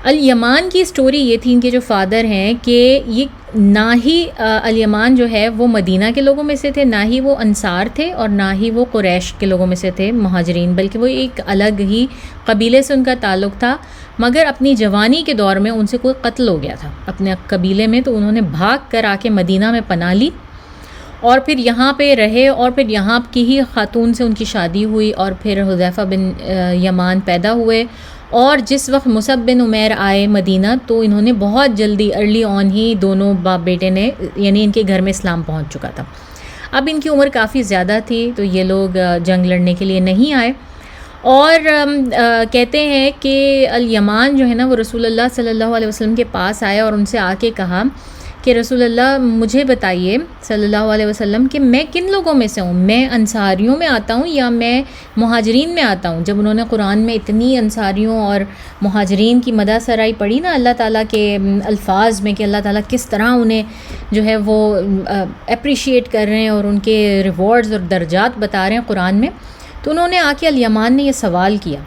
الیمان کی سٹوری یہ تھی، ان کے جو فادر ہیں کہ یہ نہ ہی الیمان جو ہے وہ مدینہ کے لوگوں میں سے تھے، نہ ہی وہ انصار تھے اور نہ ہی وہ قریش کے لوگوں میں سے تھے مہاجرین، بلکہ وہ ایک الگ ہی قبیلے سے ان کا تعلق تھا. مگر اپنی جوانی کے دور میں ان سے کوئی قتل ہو گیا تھا اپنے قبیلے میں، تو انہوں نے بھاگ کر آ کے مدینہ میں پناہ لی اور پھر یہاں پہ رہے اور پھر یہاں کی ہی خاتون سے ان کی شادی ہوئی اور پھر حذیفہ بن یمان پیدا ہوئے. اور جس وقت مصعب بن عمیر آئے مدینہ تو انہوں نے بہت جلدی ارلی آن ہی دونوں باپ بیٹے نے یعنی ان کے گھر میں اسلام پہنچ چکا تھا. اب ان کی عمر کافی زیادہ تھی تو یہ لوگ جنگ لڑنے کے لیے نہیں آئے. اور کہتے ہیں کہ الیمان جو ہے نا وہ رسول اللہ صلی اللہ علیہ وسلم کے پاس آئے اور ان سے آ کے کہا کہ رسول اللہ مجھے بتائیے صلی اللہ علیہ وسلم کہ میں کن لوگوں میں سے ہوں، میں انصاریوں میں آتا ہوں یا میں مہاجرین میں آتا ہوں. جب انہوں نے قرآن میں اتنی انصاریوں اور مہاجرین کی مدح سرائی پڑھی نا اللہ تعالیٰ کے الفاظ میں کہ اللہ تعالیٰ کس طرح انہیں جو ہے وہ اپریشیٹ کر رہے ہیں اور ان کے ریوارڈز اور درجات بتا رہے ہیں قرآن میں، تو انہوں نے آ کے الیمان نے یہ سوال کیا.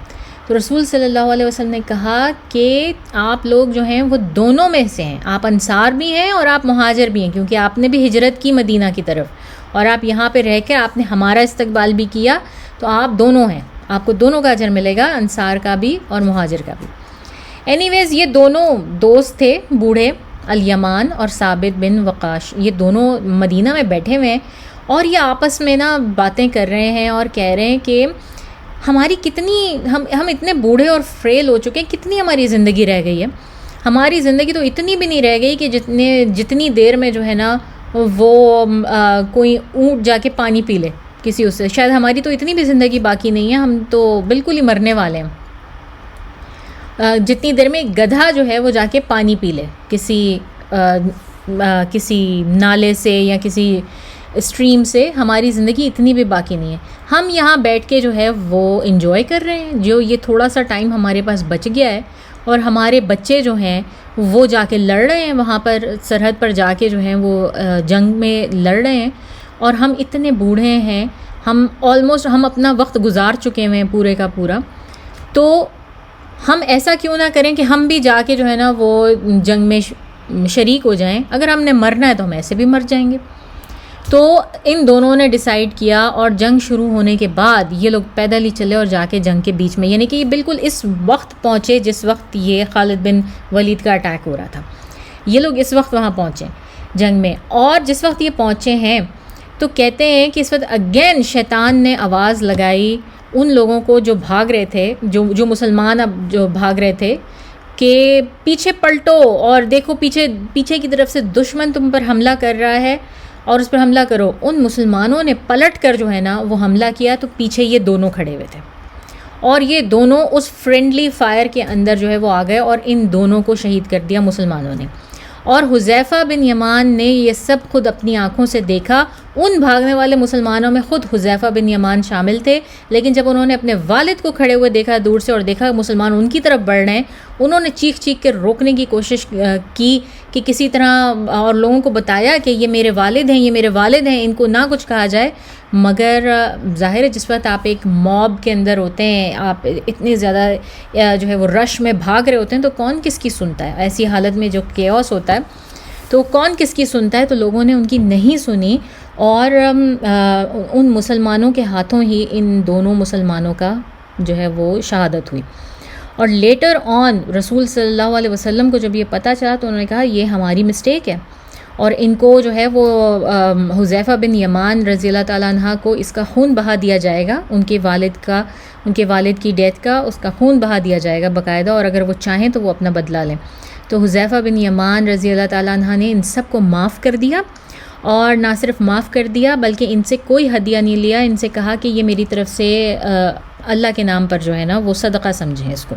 تو رسول صلی اللہ علیہ وسلم نے کہا کہ آپ لوگ جو ہیں وہ دونوں میں سے ہیں، آپ انصار بھی ہیں اور آپ مہاجر بھی ہیں، کیونکہ آپ نے بھی ہجرت کی مدینہ کی طرف اور آپ یہاں پہ رہ کے آپ نے ہمارا استقبال بھی کیا، تو آپ دونوں ہیں، آپ کو دونوں کا اجر ملے گا، انصار کا بھی اور مہاجر کا بھی. اینی ویز یہ دونوں دوست تھے بوڑھے، الیمان اور ثابت بن وقاش، یہ دونوں مدینہ میں بیٹھے ہوئے ہیں اور یہ آپس میں نا باتیں کر رہے ہیں اور کہہ رہے ہیں کہ ہماری کتنی ہم اتنے بوڑھے اور فریل ہو چکے ہیں، کتنی ہماری زندگی رہ گئی ہے. ہماری زندگی تو اتنی بھی نہیں رہ گئی کہ جتنی دیر میں جو ہے نا وہ کوئی اونٹ جا کے پانی پی لے کسی اس سے، شاید ہماری تو اتنی بھی زندگی باقی نہیں ہے، ہم تو بالکل ہی مرنے والے ہیں. جتنی دیر میں ایک گدھا جو ہے وہ جا کے پانی پی لے کسی نالے سے یا کسی اسٹریم سے، ہماری زندگی اتنی بھی باقی نہیں ہے. ہم یہاں بیٹھ کے جو ہے وہ انجوائے کر رہے ہیں جو یہ تھوڑا سا ٹائم ہمارے پاس بچ گیا ہے، اور ہمارے بچے جو ہیں وہ جا کے لڑ رہے ہیں وہاں پر سرحد پر جا کے جو ہیں وہ جنگ میں لڑ رہے ہیں، اور ہم اتنے بوڑھے ہیں، ہم آلموسٹ ہم اپنا وقت گزار چکے ہوئے ہیں پورے کا پورا. تو ہم ایسا کیوں نہ کریں کہ ہم بھی جا کے جو ہے نا وہ جنگ میں شریک ہو جائیں، اگر ہم نے مرنا ہے تو ہم ایسے بھی مر جائیں گے. تو ان دونوں نے ڈیسائیڈ کیا اور جنگ شروع ہونے کے بعد یہ لوگ پیدل ہی چلے اور جا کے جنگ کے بیچ میں، یعنی کہ یہ بالکل اس وقت پہنچے جس وقت یہ خالد بن ولید کا اٹیک ہو رہا تھا، یہ لوگ اس وقت وہاں پہنچے جنگ میں. اور جس وقت یہ پہنچے ہیں تو کہتے ہیں کہ اس وقت اگین شیطان نے آواز لگائی ان لوگوں کو جو بھاگ رہے تھے، جو مسلمان اب جو بھاگ رہے تھے، کہ پیچھے پلٹو اور دیکھو پیچھے کی طرف سے دشمن تم پر حملہ کر رہا ہے اور اس پر حملہ کرو. ان مسلمانوں نے پلٹ کر جو ہے نا وہ حملہ کیا تو پیچھے یہ دونوں کھڑے ہوئے تھے اور یہ دونوں اس فرینڈلی فائر کے اندر جو ہے وہ آ گئے اور ان دونوں کو شہید کر دیا مسلمانوں نے. اور حذیفہ بن یمان نے یہ سب خود اپنی آنکھوں سے دیکھا. ان بھاگنے والے مسلمانوں میں خود حذیفہ بن یمان شامل تھے، لیکن جب انہوں نے اپنے والد کو کھڑے ہوئے دیکھا دور سے اور دیکھا مسلمان ان کی طرف بڑھ رہے ہیں، انہوں نے چیخ کر روکنے کی کوشش کی کہ کسی طرح، اور لوگوں کو بتایا کہ یہ میرے والد ہیں، ان کو نہ کچھ کہا جائے. مگر ظاہر ہے جس وقت آپ ایک موب کے اندر ہوتے ہیں، آپ اتنے زیادہ جو ہے وہ رش میں بھاگ رہے ہوتے ہیں، تو کون کس کی سنتا ہے؟ ایسی حالت میں جو کیوس ہوتا ہے تو کون کس کی سنتا ہے؟ تو لوگوں نے ان کی نہیں سنی اور ان مسلمانوں کے ہاتھوں ہی ان دونوں مسلمانوں کا جو ہے وہ شہادت ہوئی. اور لیٹر آن رسول صلی اللہ علیہ وسلم کو جب یہ پتہ چلا تو انہوں نے کہا یہ ہماری مسٹیک ہے، اور ان کو جو ہے وہ حذیفہ بن یمان رضی اللہ تعالیٰ عنہ کو اس کا خون بہا دیا جائے گا، ان کے والد کی ڈیتھ کا اس کا خون بہا دیا جائے گا باقاعدہ، اور اگر وہ چاہیں تو وہ اپنا بدلہ لیں. تو حذیفہ بن یمان رضی اللہ تعالیٰ عنہ نے ان سب کو معاف کر دیا، اور نہ صرف معاف کر دیا بلکہ ان سے کوئی ہدیہ نہیں لیا. ان سے کہا کہ یہ میری طرف سے اللہ کے نام پر جو ہے نا وہ صدقہ سمجھیں اس کو.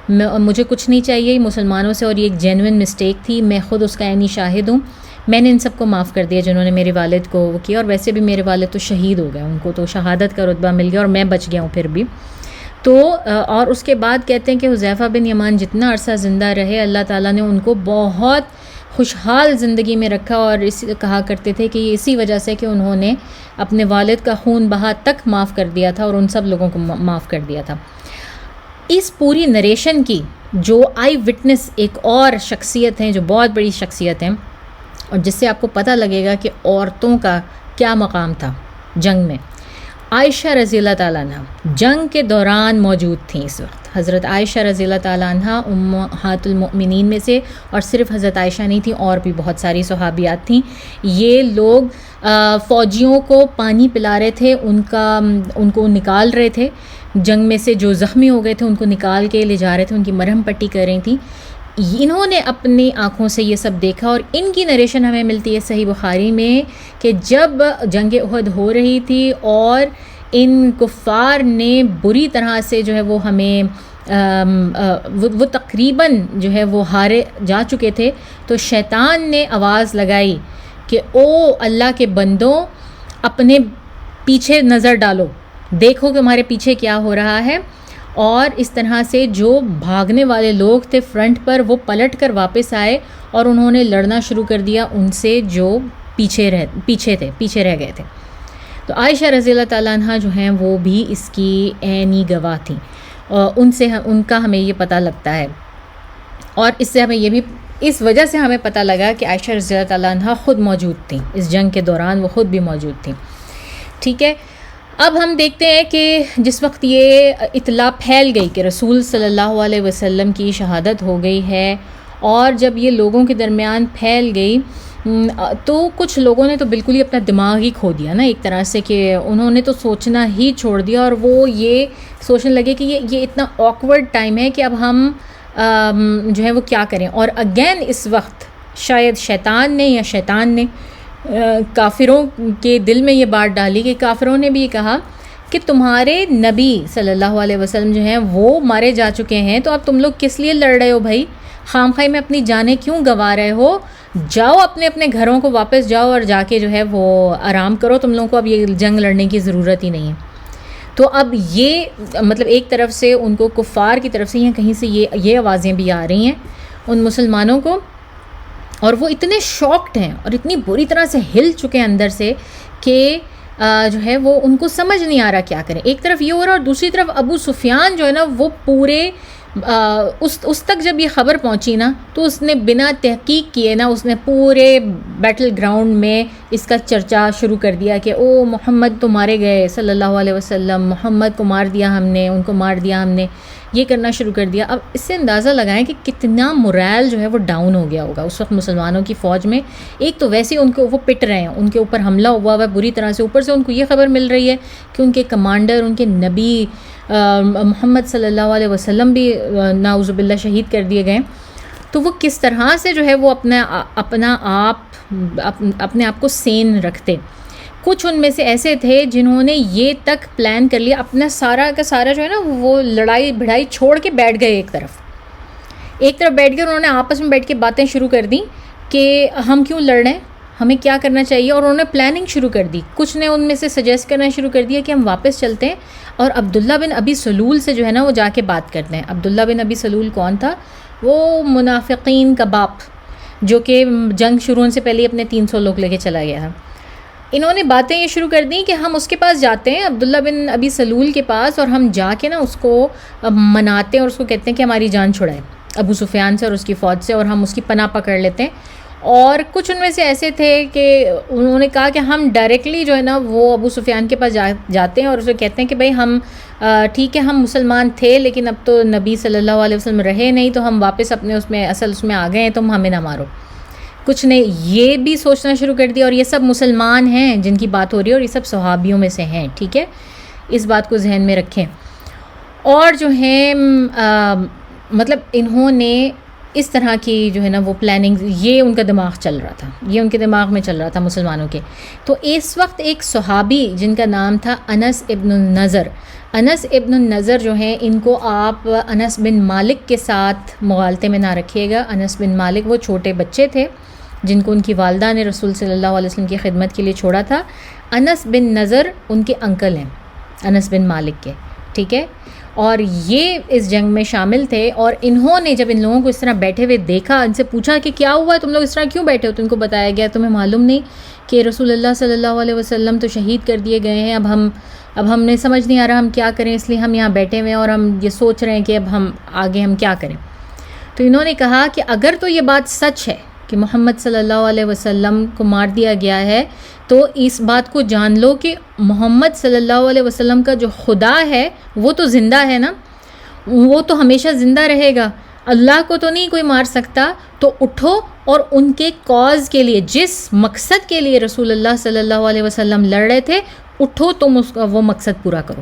مجھے کچھ نہیں چاہیے مسلمانوں سے، اور یہ ایک جینوئن مسٹیک تھی، میں خود اس کا عینی شاہد ہوں. میں نے ان سب کو معاف کر دیا جنہوں نے میرے والد کو وہ کیا، اور ویسے بھی میرے والد تو شہید ہو گئے، ان کو تو شہادت کا رتبہ مل گیا اور میں بچ گیا ہوں پھر بھی. تو اور اس کے بعد کہتے ہیں کہ حذیفہ بن یمان جتنا عرصہ زندہ رہے اللہ تعالیٰ نے ان کو بہت خوشحال زندگی میں رکھا، اور کہا کرتے تھے کہ یہ اسی وجہ سے کہ انہوں نے اپنے والد کا خون بہا تک معاف کر دیا تھا اور ان سب لوگوں کو معاف کر دیا تھا. اس پوری نریشن کی جو آئی وٹنس ایک اور شخصیت ہیں جو بہت بڑی شخصیت ہیں، اور جس سے آپ کو پتہ لگے گا کہ عورتوں کا کیا مقام تھا جنگ میں. عائشہ رضی اللہ تعالیٰ عنہ جنگ کے دوران موجود تھیں اس وقت. حضرت عائشہ رضی اللہ تعالیٰ عنہ امہات المؤمنین میں سے، اور صرف حضرت عائشہ نہیں تھیں، اور بھی بہت ساری صحابیات تھیں. یہ لوگ فوجیوں کو پانی پلا رہے تھے، ان کو نکال رہے تھے جنگ میں سے، جو زخمی ہو گئے تھے ان کو نکال کے لے جا رہے تھے، ان کی مرہم پٹی کر رہی تھیں. انہوں نے اپنی آنکھوں سے یہ سب دیکھا، اور ان کی نریشن ہمیں ملتی ہے صحیح بخاری میں کہ جب جنگ احد ہو رہی تھی اور ان کفار نے بری طرح سے جو ہے وہ ہمیں وہ تقریباً جو ہے وہ ہارے جا چکے تھے، تو شیطان نے آواز لگائی کہ او اللہ کے بندوں اپنے پیچھے نظر ڈالو، دیکھو کہ ہمارے پیچھے کیا ہو رہا ہے. اور اس طرح سے جو بھاگنے والے لوگ تھے فرنٹ پر وہ پلٹ کر واپس آئے اور انہوں نے لڑنا شروع کر دیا ان سے جو پیچھے رہ گئے تھے. تو عائشہ رضی اللہ تعالیٰ عنہ جو ہیں وہ بھی اس کی عینی گواہ تھیں، اور ان کا ہمیں یہ پتہ لگتا ہے. اور اس سے ہمیں یہ بھی اس وجہ سے ہمیں پتہ لگا کہ عائشہ رضی اللہ تعالیٰ عنہ خود موجود تھیں اس جنگ کے دوران، وہ خود بھی موجود تھیں. ٹھیک ہے، اب ہم دیکھتے ہیں کہ جس وقت یہ اطلاع پھیل گئی کہ رسول صلی اللہ علیہ وسلم کی شہادت ہو گئی ہے، اور جب یہ لوگوں کے درمیان پھیل گئی تو کچھ لوگوں نے تو بالکل ہی اپنا دماغ ہی کھو دیا نا ایک طرح سے، کہ انہوں نے تو سوچنا ہی چھوڑ دیا، اور وہ یہ سوچنے لگے کہ یہ اتنا آکورڈ ٹائم ہے کہ اب ہم جو ہے وہ کیا کریں. اور اگین اس وقت شاید شیطان نے کافروں کے دل میں یہ بات ڈالی کہ کافروں نے بھی یہ کہا کہ تمہارے نبی صلی اللہ علیہ وسلم جو ہیں وہ مارے جا چکے ہیں، تو اب تم لوگ کس لیے لڑ رہے ہو بھائی، خام خواہ میں اپنی جانیں کیوں گنوا رہے ہو، جاؤ اپنے گھروں کو واپس جاؤ اور جا کے جو ہے وہ آرام کرو، تم لوگوں کو اب یہ جنگ لڑنے کی ضرورت ہی نہیں ہے. تو اب یہ مطلب ایک طرف سے ان کو کفار کی طرف سے یا کہیں سے یہ آوازیں بھی آ رہی ہیں ان مسلمانوں کو، اور وہ اتنے شاکڈ ہیں اور اتنی بری طرح سے ہل چکے ہیں اندر سے کہ جو ہے وہ ان کو سمجھ نہیں آ رہا کیا کریں. ایک طرف یہ ہو رہا، اور دوسری طرف ابو سفیان جو ہے نا وہ پورے اس تک جب یہ خبر پہنچی نا تو اس نے بنا تحقیق کیے نا اس نے پورے بیٹل گراؤنڈ میں اس کا چرچا شروع کر دیا کہ او محمد تو مارے گئے صلی اللہ علیہ وسلم، محمد کو مار دیا ہم نے، ان کو مار دیا ہم نے، یہ کرنا شروع کر دیا. اب اس سے اندازہ لگائیں کہ کتنا مورائل جو ہے وہ ڈاؤن ہو گیا ہوگا اس وقت مسلمانوں کی فوج میں. ایک تو ویسے ان کو وہ پٹ رہے ہیں، ان کے اوپر حملہ ہوا ہے بری طرح سے، اوپر سے ان کو یہ خبر مل رہی ہے کہ ان کے کمانڈر، ان کے نبی محمد صلی اللہ علیہ وسلم بھی نعوذ باللہ شہید کر دیے گئے. تو وہ کس طرح سے جو ہے وہ اپنے آپ کو سین رکھتے. کچھ ان میں سے ایسے تھے جنہوں نے یہ تک پلان کر لیا، اپنا سارا کا سارا جو ہے نا وہ لڑائی بھڑائی چھوڑ کے بیٹھ گئے ایک طرف بیٹھ گئے. انہوں نے آپس میں بیٹھ کے باتیں شروع کر دیں کہ ہم کیوں لڑ رہے ہیں، ہمیں کیا کرنا چاہیے، اور انہوں نے پلاننگ شروع کر دی. کچھ نے ان میں سے سجیسٹ کرنا شروع کر دیا کہ ہم واپس چلتے ہیں اور عبداللہ بن ابی سلول سے جو ہے نا وہ جا کے بات کرتے ہیں. عبداللہ بن ابی سلول کون تھا؟ وہ منافقین کا باپ جو کہ جنگ شروع ہونے سے پہلے اپنے 300 لوگ لے کے چلا گیا تھا. انہوں نے باتیں یہ شروع کر دیں کہ ہم اس کے پاس جاتے ہیں، عبداللہ بن ابی سلول کے پاس، اور ہم جا کے نا اس کو مناتے ہیں اور اس کو کہتے ہیں کہ ہماری جان چھڑائے ابو سفیان سے اور اس کی فوج سے، اور ہم اس کی پناہ پکڑ لیتے ہیں. اور کچھ ان میں سے ایسے تھے کہ انہوں نے کہا کہ ہم ڈائریکٹلی جو ہے نا وہ ابو سفیان کے پاس جاتے ہیں اور اسے کہتے ہیں کہ بھائی ہم ٹھیک ہے ہم مسلمان تھے لیکن اب تو نبی صلی اللہ علیہ وسلم رہے نہیں، تو ہم واپس اپنے اس میں آ گئے ہیں، تم ہمیں نہ مارو. کچھ نے یہ بھی سوچنا شروع کر دیا، اور یہ سب مسلمان ہیں جن کی بات ہو رہی ہے، اور یہ سب صحابیوں میں سے ہیں. ٹھیک ہے، اس بات کو ذہن میں رکھیں. اور جو ہیں مطلب انہوں نے اس طرح کی جو ہے نا وہ پلاننگ، یہ ان کا دماغ چل رہا تھا، یہ ان کے دماغ میں چل رہا تھا مسلمانوں کے. تو اس وقت ایک صحابی جن کا نام تھا انس ابن النضر، انس ابن النضر جو ہیں، ان کو آپ انس بن مالک کے ساتھ مغالطے میں نہ رکھیے گا. انس بن مالک وہ چھوٹے بچے تھے جن کو ان کی والدہ نے رسول صلی اللہ علیہ وسلم کی خدمت کے لیے چھوڑا تھا. انس بن نضر ان کے انکل ہیں انس بن مالک کے، ٹھیک ہے. اور یہ اس جنگ میں شامل تھے، اور انہوں نے جب ان لوگوں کو اس طرح بیٹھے ہوئے دیکھا، ان سے پوچھا کہ کیا ہوا ہے، تم لوگ اس طرح کیوں بیٹھے ہو؟ تو ان کو بتایا گیا تمہیں معلوم نہیں کہ رسول اللہ صلی اللہ علیہ وسلم تو شہید کر دیے گئے ہیں، اب ہم نے سمجھ نہیں آ رہا ہم کیا کریں، اس لیے ہم یہاں بیٹھے ہوئے ہیں اور ہم یہ سوچ رہے ہیں کہ اب ہم آگے ہم کیا کریں. تو انہوں نے کہا کہ اگر تو یہ بات سچ ہے کہ محمد صلی اللہ علیہ وسلم کو مار دیا گیا ہے، تو اس بات کو جان لو کہ محمد صلی اللہ علیہ وسلم کا جو خدا ہے وہ تو زندہ ہے نا، وہ تو ہمیشہ زندہ رہے گا، اللہ کو تو نہیں کوئی مار سکتا. تو اٹھو اور ان کے کاز کے لیے، جس مقصد کے لیے رسول اللہ صلی اللہ علیہ وسلم لڑ رہے تھے، اٹھو تم اس کا وہ مقصد پورا کرو،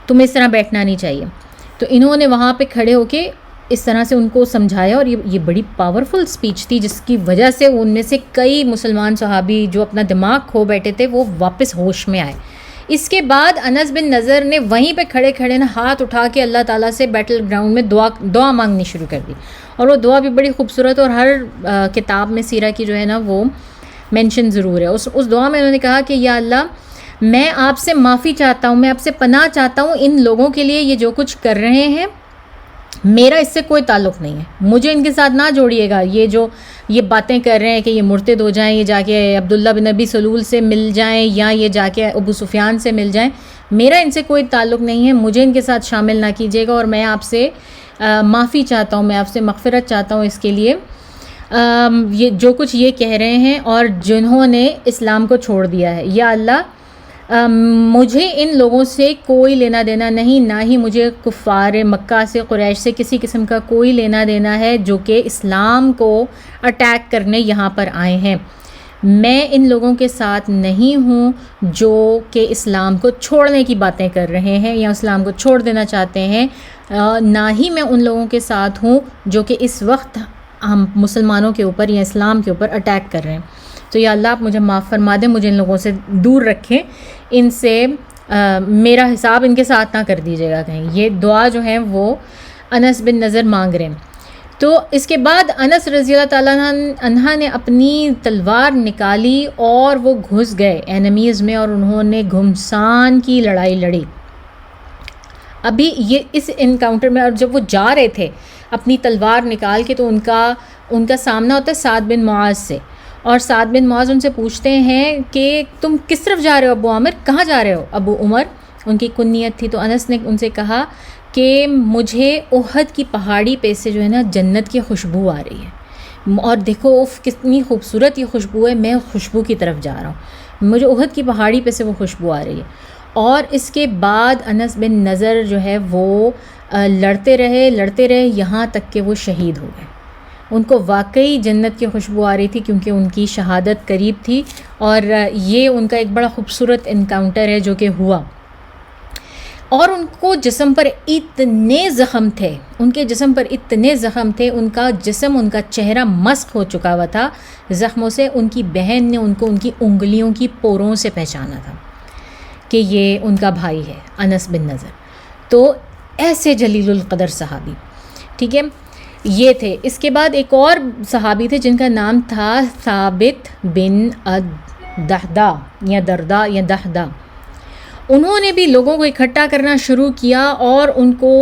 تمہیں اس طرح بیٹھنا نہیں چاہیے. تو انہوں نے وہاں پہ کھڑے ہو کے اس طرح سے ان کو سمجھایا، اور یہ بڑی پاورفل سپیچ تھی جس کی وجہ سے ان میں سے کئی مسلمان صحابی جو اپنا دماغ کھو بیٹھے تھے وہ واپس ہوش میں آئے. اس کے بعد انس بن نضر نے وہیں پہ کھڑے کھڑے نا ہاتھ اٹھا کے اللہ تعالیٰ سے بیٹل گراؤنڈ میں دعا مانگنی شروع کر دی. اور وہ دعا بھی بڑی خوبصورت، اور ہر کتاب میں سیرہ کی جو ہے نا وہ مینشن ضرور ہے. اس دعا میں انہوں نے کہا کہ یا اللہ، میں آپ سے معافی چاہتا ہوں، میں آپ سے پناہ چاہتا ہوں ان لوگوں کے لیے، یہ جو کچھ کر رہے ہیں میرا اس سے کوئی تعلق نہیں ہے، مجھے ان کے ساتھ نہ جوڑیے گا. یہ باتیں کر رہے ہیں کہ یہ مرتد ہو جائیں، یہ جا کے عبداللہ بن ابی سلول سے مل جائیں، یا یہ جا کے ابو سفیان سے مل جائیں، میرا ان سے کوئی تعلق نہیں ہے، مجھے ان کے ساتھ شامل نہ کیجیے گا، اور میں آپ سے معافی چاہتا ہوں، میں آپ سے مغفرت چاہتا ہوں اس کے لیے، یہ جو کچھ یہ کہہ رہے ہیں اور جنہوں نے اسلام کو چھوڑ دیا ہے. یا اللہ، مجھے ان لوگوں سے کوئی لینا دینا نہیں، نہ ہی مجھے کفار مکہ سے، قریش سے کسی قسم کا کوئی لینا دینا ہے جو کہ اسلام کو اٹیک کرنے یہاں پر آئے ہیں. میں ان لوگوں کے ساتھ نہیں ہوں جو کہ اسلام کو چھوڑنے کی باتیں کر رہے ہیں یا اسلام کو چھوڑ دینا چاہتے ہیں، نہ ہی میں ان لوگوں کے ساتھ ہوں جو کہ اس وقت ہم مسلمانوں کے اوپر یا اسلام کے اوپر اٹیک کر رہے ہیں. تو یا اللہ، آپ مجھے معاف فرما دیں، مجھے ان لوگوں سے دور رکھیں، ان سے میرا حساب ان کے ساتھ نہ کر دیجیے گا کہیں. یہ دعا جو ہے وہ انس بن نضر مانگ رہے ہیں. تو اس کے بعد انس رضی اللہ تعالیٰ عنہ نے اپنی تلوار نکالی اور وہ گھس گئے اینیمیز میں، اور انہوں نے گھمسان کی لڑائی لڑی. ابھی یہ اس انکاؤنٹر میں، اور جب وہ جا رہے تھے اپنی تلوار نکال کے، تو ان کا سامنا ہوتا ہے سعد بن معاذ سے، اور سعد بن معاذ ان سے پوچھتے ہیں کہ تم کس طرف جا رہے ہو ابو عامر، کہاں جا رہے ہو ابو عمر، ان کی کنیت تھی. تو انس نے ان سے کہا کہ مجھے احد کی پہاڑی پہ سے جو ہے نا جنت کی خوشبو آ رہی ہے، اور دیکھو کتنی خوبصورت یہ خوشبو ہے، میں خوشبو کی طرف جا رہا ہوں، مجھے احد کی پہاڑی پہ سے وہ خوشبو آ رہی ہے. اور اس کے بعد انس بن نضر جو ہے وہ لڑتے رہے یہاں تک کہ وہ شہید ہو گئے. ان کو واقعی جنت کی خوشبو آ رہی تھی کیونکہ ان کی شہادت قریب تھی، اور یہ ان کا ایک بڑا خوبصورت انکاؤنٹر ہے جو کہ ہوا. اور ان کو جسم پر اتنے زخم تھے، ان کے جسم پر اتنے زخم تھے، ان کا جسم، ان کا چہرہ مسخ ہو چکا ہوا تھا زخموں سے. ان کی بہن نے ان کو ان کی انگلیوں کی پوروں سے پہچانا تھا کہ یہ ان کا بھائی ہے انس بن نضر. تو ایسے جلیل القدر صحابی، ٹھیک ہے، یہ تھے. اس کے بعد ایک اور صحابی تھے جن کا نام تھا ثابت بن دہدا یا دردا یا دہدا. انہوں نے بھی لوگوں کو اکٹھا کرنا شروع کیا اور ان کو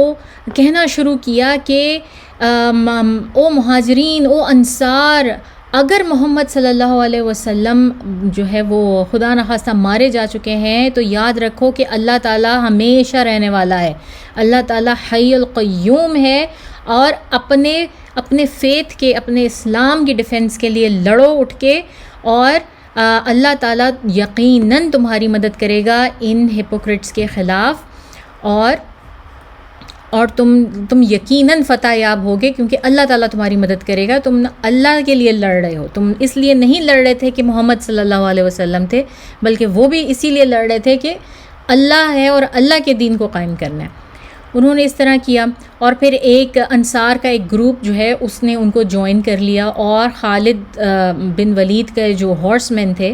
کہنا شروع کیا کہ او مہاجرین، او انصار، اگر محمد صلی اللہ علیہ وسلم جو ہے وہ خدا نخواستہ مارے جا چکے ہیں تو یاد رکھو کہ اللہ تعالیٰ ہمیشہ رہنے والا ہے، اللہ تعالیٰ حی القیوم ہے، اور اپنے فیتھ کے، اپنے اسلام کی ڈیفنس کے لیے لڑو اٹھ کے، اور اللہ تعالیٰ یقیناً تمہاری مدد کرے گا ان ہپوکریٹس کے خلاف، اور تم یقیناً فتح یاب ہوگے کیونکہ اللہ تعالیٰ تمہاری مدد کرے گا. تم اللہ کے لیے لڑ رہے ہو، تم اس لیے نہیں لڑ رہے تھے کہ محمد صلی اللہ علیہ وسلم تھے، بلکہ وہ بھی اسی لیے لڑ رہے تھے کہ اللہ ہے اور اللہ کے دین کو قائم کرنا ہے. انہوں نے اس طرح کیا. اور پھر ایک انصار کا ایک گروپ جو ہے اس نے ان کو جوائن کر لیا اور خالد بن ولید کے جو ہارس مین تھے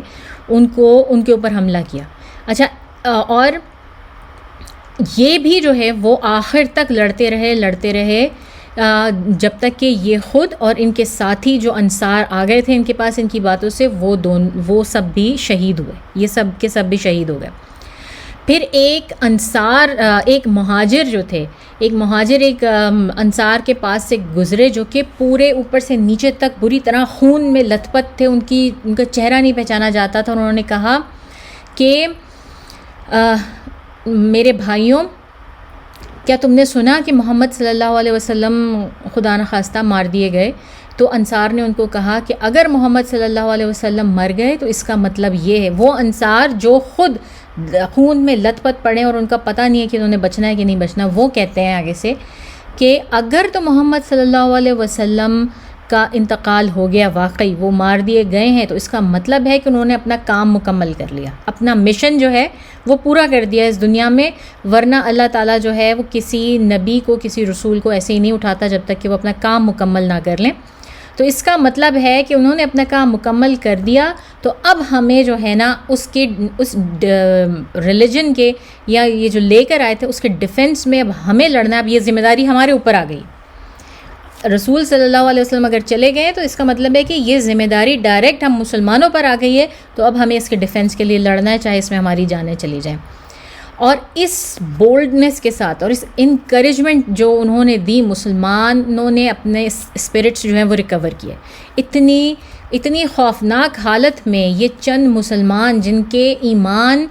ان کے اوپر حملہ کیا. اچھا اور یہ بھی جو ہے وہ آخر تک لڑتے رہے جب تک کہ یہ خود اور ان کے ساتھی جو انصار آ گئے تھے ان کے پاس ان کی باتوں سے وہ سب بھی شہید ہوئے. یہ سب کے سب بھی شہید ہو گئے. پھر ایک مہاجر ایک انصار کے پاس سے گزرے جو کہ پورے اوپر سے نیچے تک بری طرح خون میں لت پت تھے. ان کا چہرہ نہیں پہچانا جاتا تھا. انہوں نے کہا کہ میرے بھائیوں، کیا تم نے سنا کہ محمد صلی اللہ علیہ وسلم خدا نخواستہ مار دیے گئے؟ تو انصار نے ان کو کہا کہ اگر محمد صلی اللہ علیہ وسلم مر گئے تو اس کا مطلب یہ ہے. وہ انصار جو خود خون میں لت پت پڑے اور ان کا پتہ نہیں ہے کہ انہوں نے بچنا ہے کہ نہیں بچنا، وہ کہتے ہیں آگے سے کہ اگر تو محمد صلی اللہ علیہ وسلم کا انتقال ہو گیا، واقعی وہ مار دیے گئے ہیں، تو اس کا مطلب ہے کہ انہوں نے اپنا کام مکمل کر لیا، اپنا مشن جو ہے وہ پورا کر دیا اس دنیا میں. ورنہ اللہ تعالیٰ جو ہے وہ کسی نبی کو، کسی رسول کو ایسے ہی نہیں اٹھاتا جب تک کہ وہ اپنا کام مکمل نہ کر لیں. تو اس کا مطلب ہے کہ انہوں نے اپنا کام مکمل کر دیا. تو اب ہمیں جو ہے نا اس ریلیجن کے یا یہ جو لے کر آئے تھے اس کے ڈیفنس میں اب ہمیں لڑنا. اب یہ ذمہ داری ہمارے اوپر آ گئی. رسول صلی اللہ علیہ وسلم اگر چلے گئے تو اس کا مطلب ہے کہ یہ ذمہ داری ڈائریکٹ ہم مسلمانوں پر آ گئی ہے. تو اب ہمیں اس کے ڈیفنس کے لیے لڑنا ہے، چاہے اس میں ہماری جانیں چلی جائیں. اور اس بولڈنس کے ساتھ اور اس انکریجمنٹ جو انہوں نے دی، مسلمانوں نے اپنے اسپرٹس جو ہیں وہ ریکور کیے. اتنی خوفناک حالت میں یہ چند مسلمان جن کے ایمان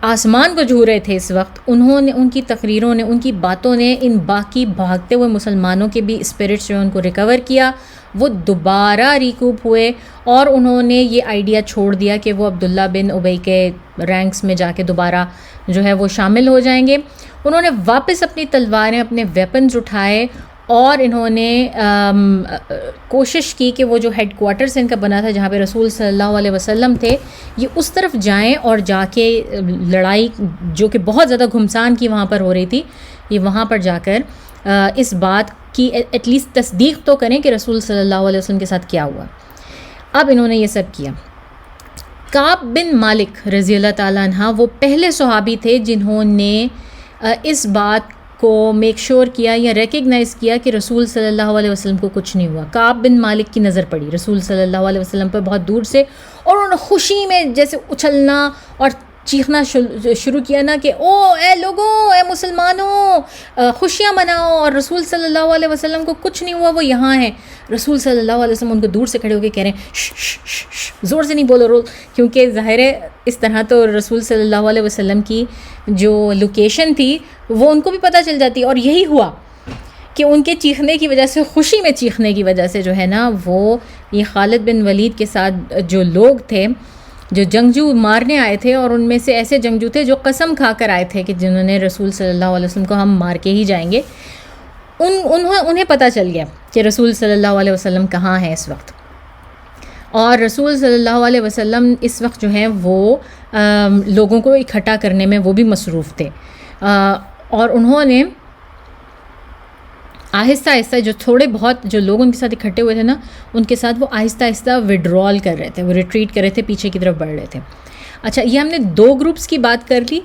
آسمان کو چھو رہے تھے اس وقت، انہوں نے، ان کی تقریروں نے، ان کی باتوں نے ان باقی بھاگتے ہوئے مسلمانوں کے بھی اسپرٹس جو ہیں ان کو ریکور کیا. وہ دوبارہ ریکوپ ہوئے اور انہوں نے یہ آئیڈیا چھوڑ دیا کہ وہ عبداللہ بن ابی کے رینکس میں جا کے دوبارہ جو ہے وہ شامل ہو جائیں گے. انہوں نے واپس اپنی تلواریں، اپنے ویپنز اٹھائے اور انہوں نے کوشش کی کہ وہ جو ہیڈ کوارٹرز ان کا بنا تھا جہاں پہ رسول صلی اللہ علیہ وسلم تھے، یہ اس طرف جائیں اور جا کے لڑائی جو کہ بہت زیادہ گھمسان کی وہاں پر ہو رہی تھی، یہ وہاں پر جا کر اس بات کی ایٹ لیسٹ تصدیق تو کریں کہ رسول صلی اللہ علیہ وسلم کے ساتھ کیا ہوا. اب انہوں نے یہ سب کیا. کعب بن مالک رضی اللہ تعالیٰ عنہ وہ پہلے صحابی تھے جنہوں نے اس بات کو میک شور کیا یا ریکگنائز کیا کہ رسول صلی اللہ علیہ وسلم کو کچھ نہیں ہوا. کعب بن مالک کی نظر پڑی رسول صلی اللہ علیہ وسلم پر بہت دور سے، اور انہوں نے خوشی میں جیسے اچھلنا اور چیخنا شروع کیا نا کہ او اے لوگوں، اے مسلمانوں، خوشیاں مناؤ، اور رسول صلی اللہ علیہ وسلم کو کچھ نہیں ہوا، وہ یہاں ہیں. رسول صلی اللہ علیہ وسلم ان کو دور سے کھڑے ہو کے کہہ رہے ہیں شش زور سے نہیں بولو، کیونکہ ظاہر ہے اس طرح تو رسول صلی اللہ علیہ وسلم کی جو لوکیشن تھی وہ ان کو بھی پتہ چل جاتی. اور یہی ہوا کہ ان کے چیخنے کی وجہ سے، خوشی میں چیخنے کی وجہ سے جو ہے نا، وہ یہ خالد بن ولید کے ساتھ جو لوگ تھے، جو جنگجو مارنے آئے تھے، اور ان میں سے ایسے جنگجو تھے جو قسم کھا کر آئے تھے کہ جنہوں نے رسول صلی اللہ علیہ وسلم کو ہم مار کے ہی جائیں گے، انہیں پتہ چل گیا کہ رسول صلی اللہ علیہ وسلم کہاں ہیں اس وقت. اور رسول صلی اللہ علیہ وسلم اس وقت جو ہیں وہ لوگوں کو اکٹھا کرنے میں وہ بھی مصروف تھے، اور انہوں نے آہستہ آہستہ جو تھوڑے بہت جو لوگ ان کے ساتھ اکٹھے ہوئے تھے نا، ان کے ساتھ وہ آہستہ آہستہ وڈرال کر رہے تھے، وہ ریٹریٹ کر رہے تھے، پیچھے کی طرف بڑھ رہے تھے. اچھا، یہ ہم نے 2 گروپس کی بات کر لی.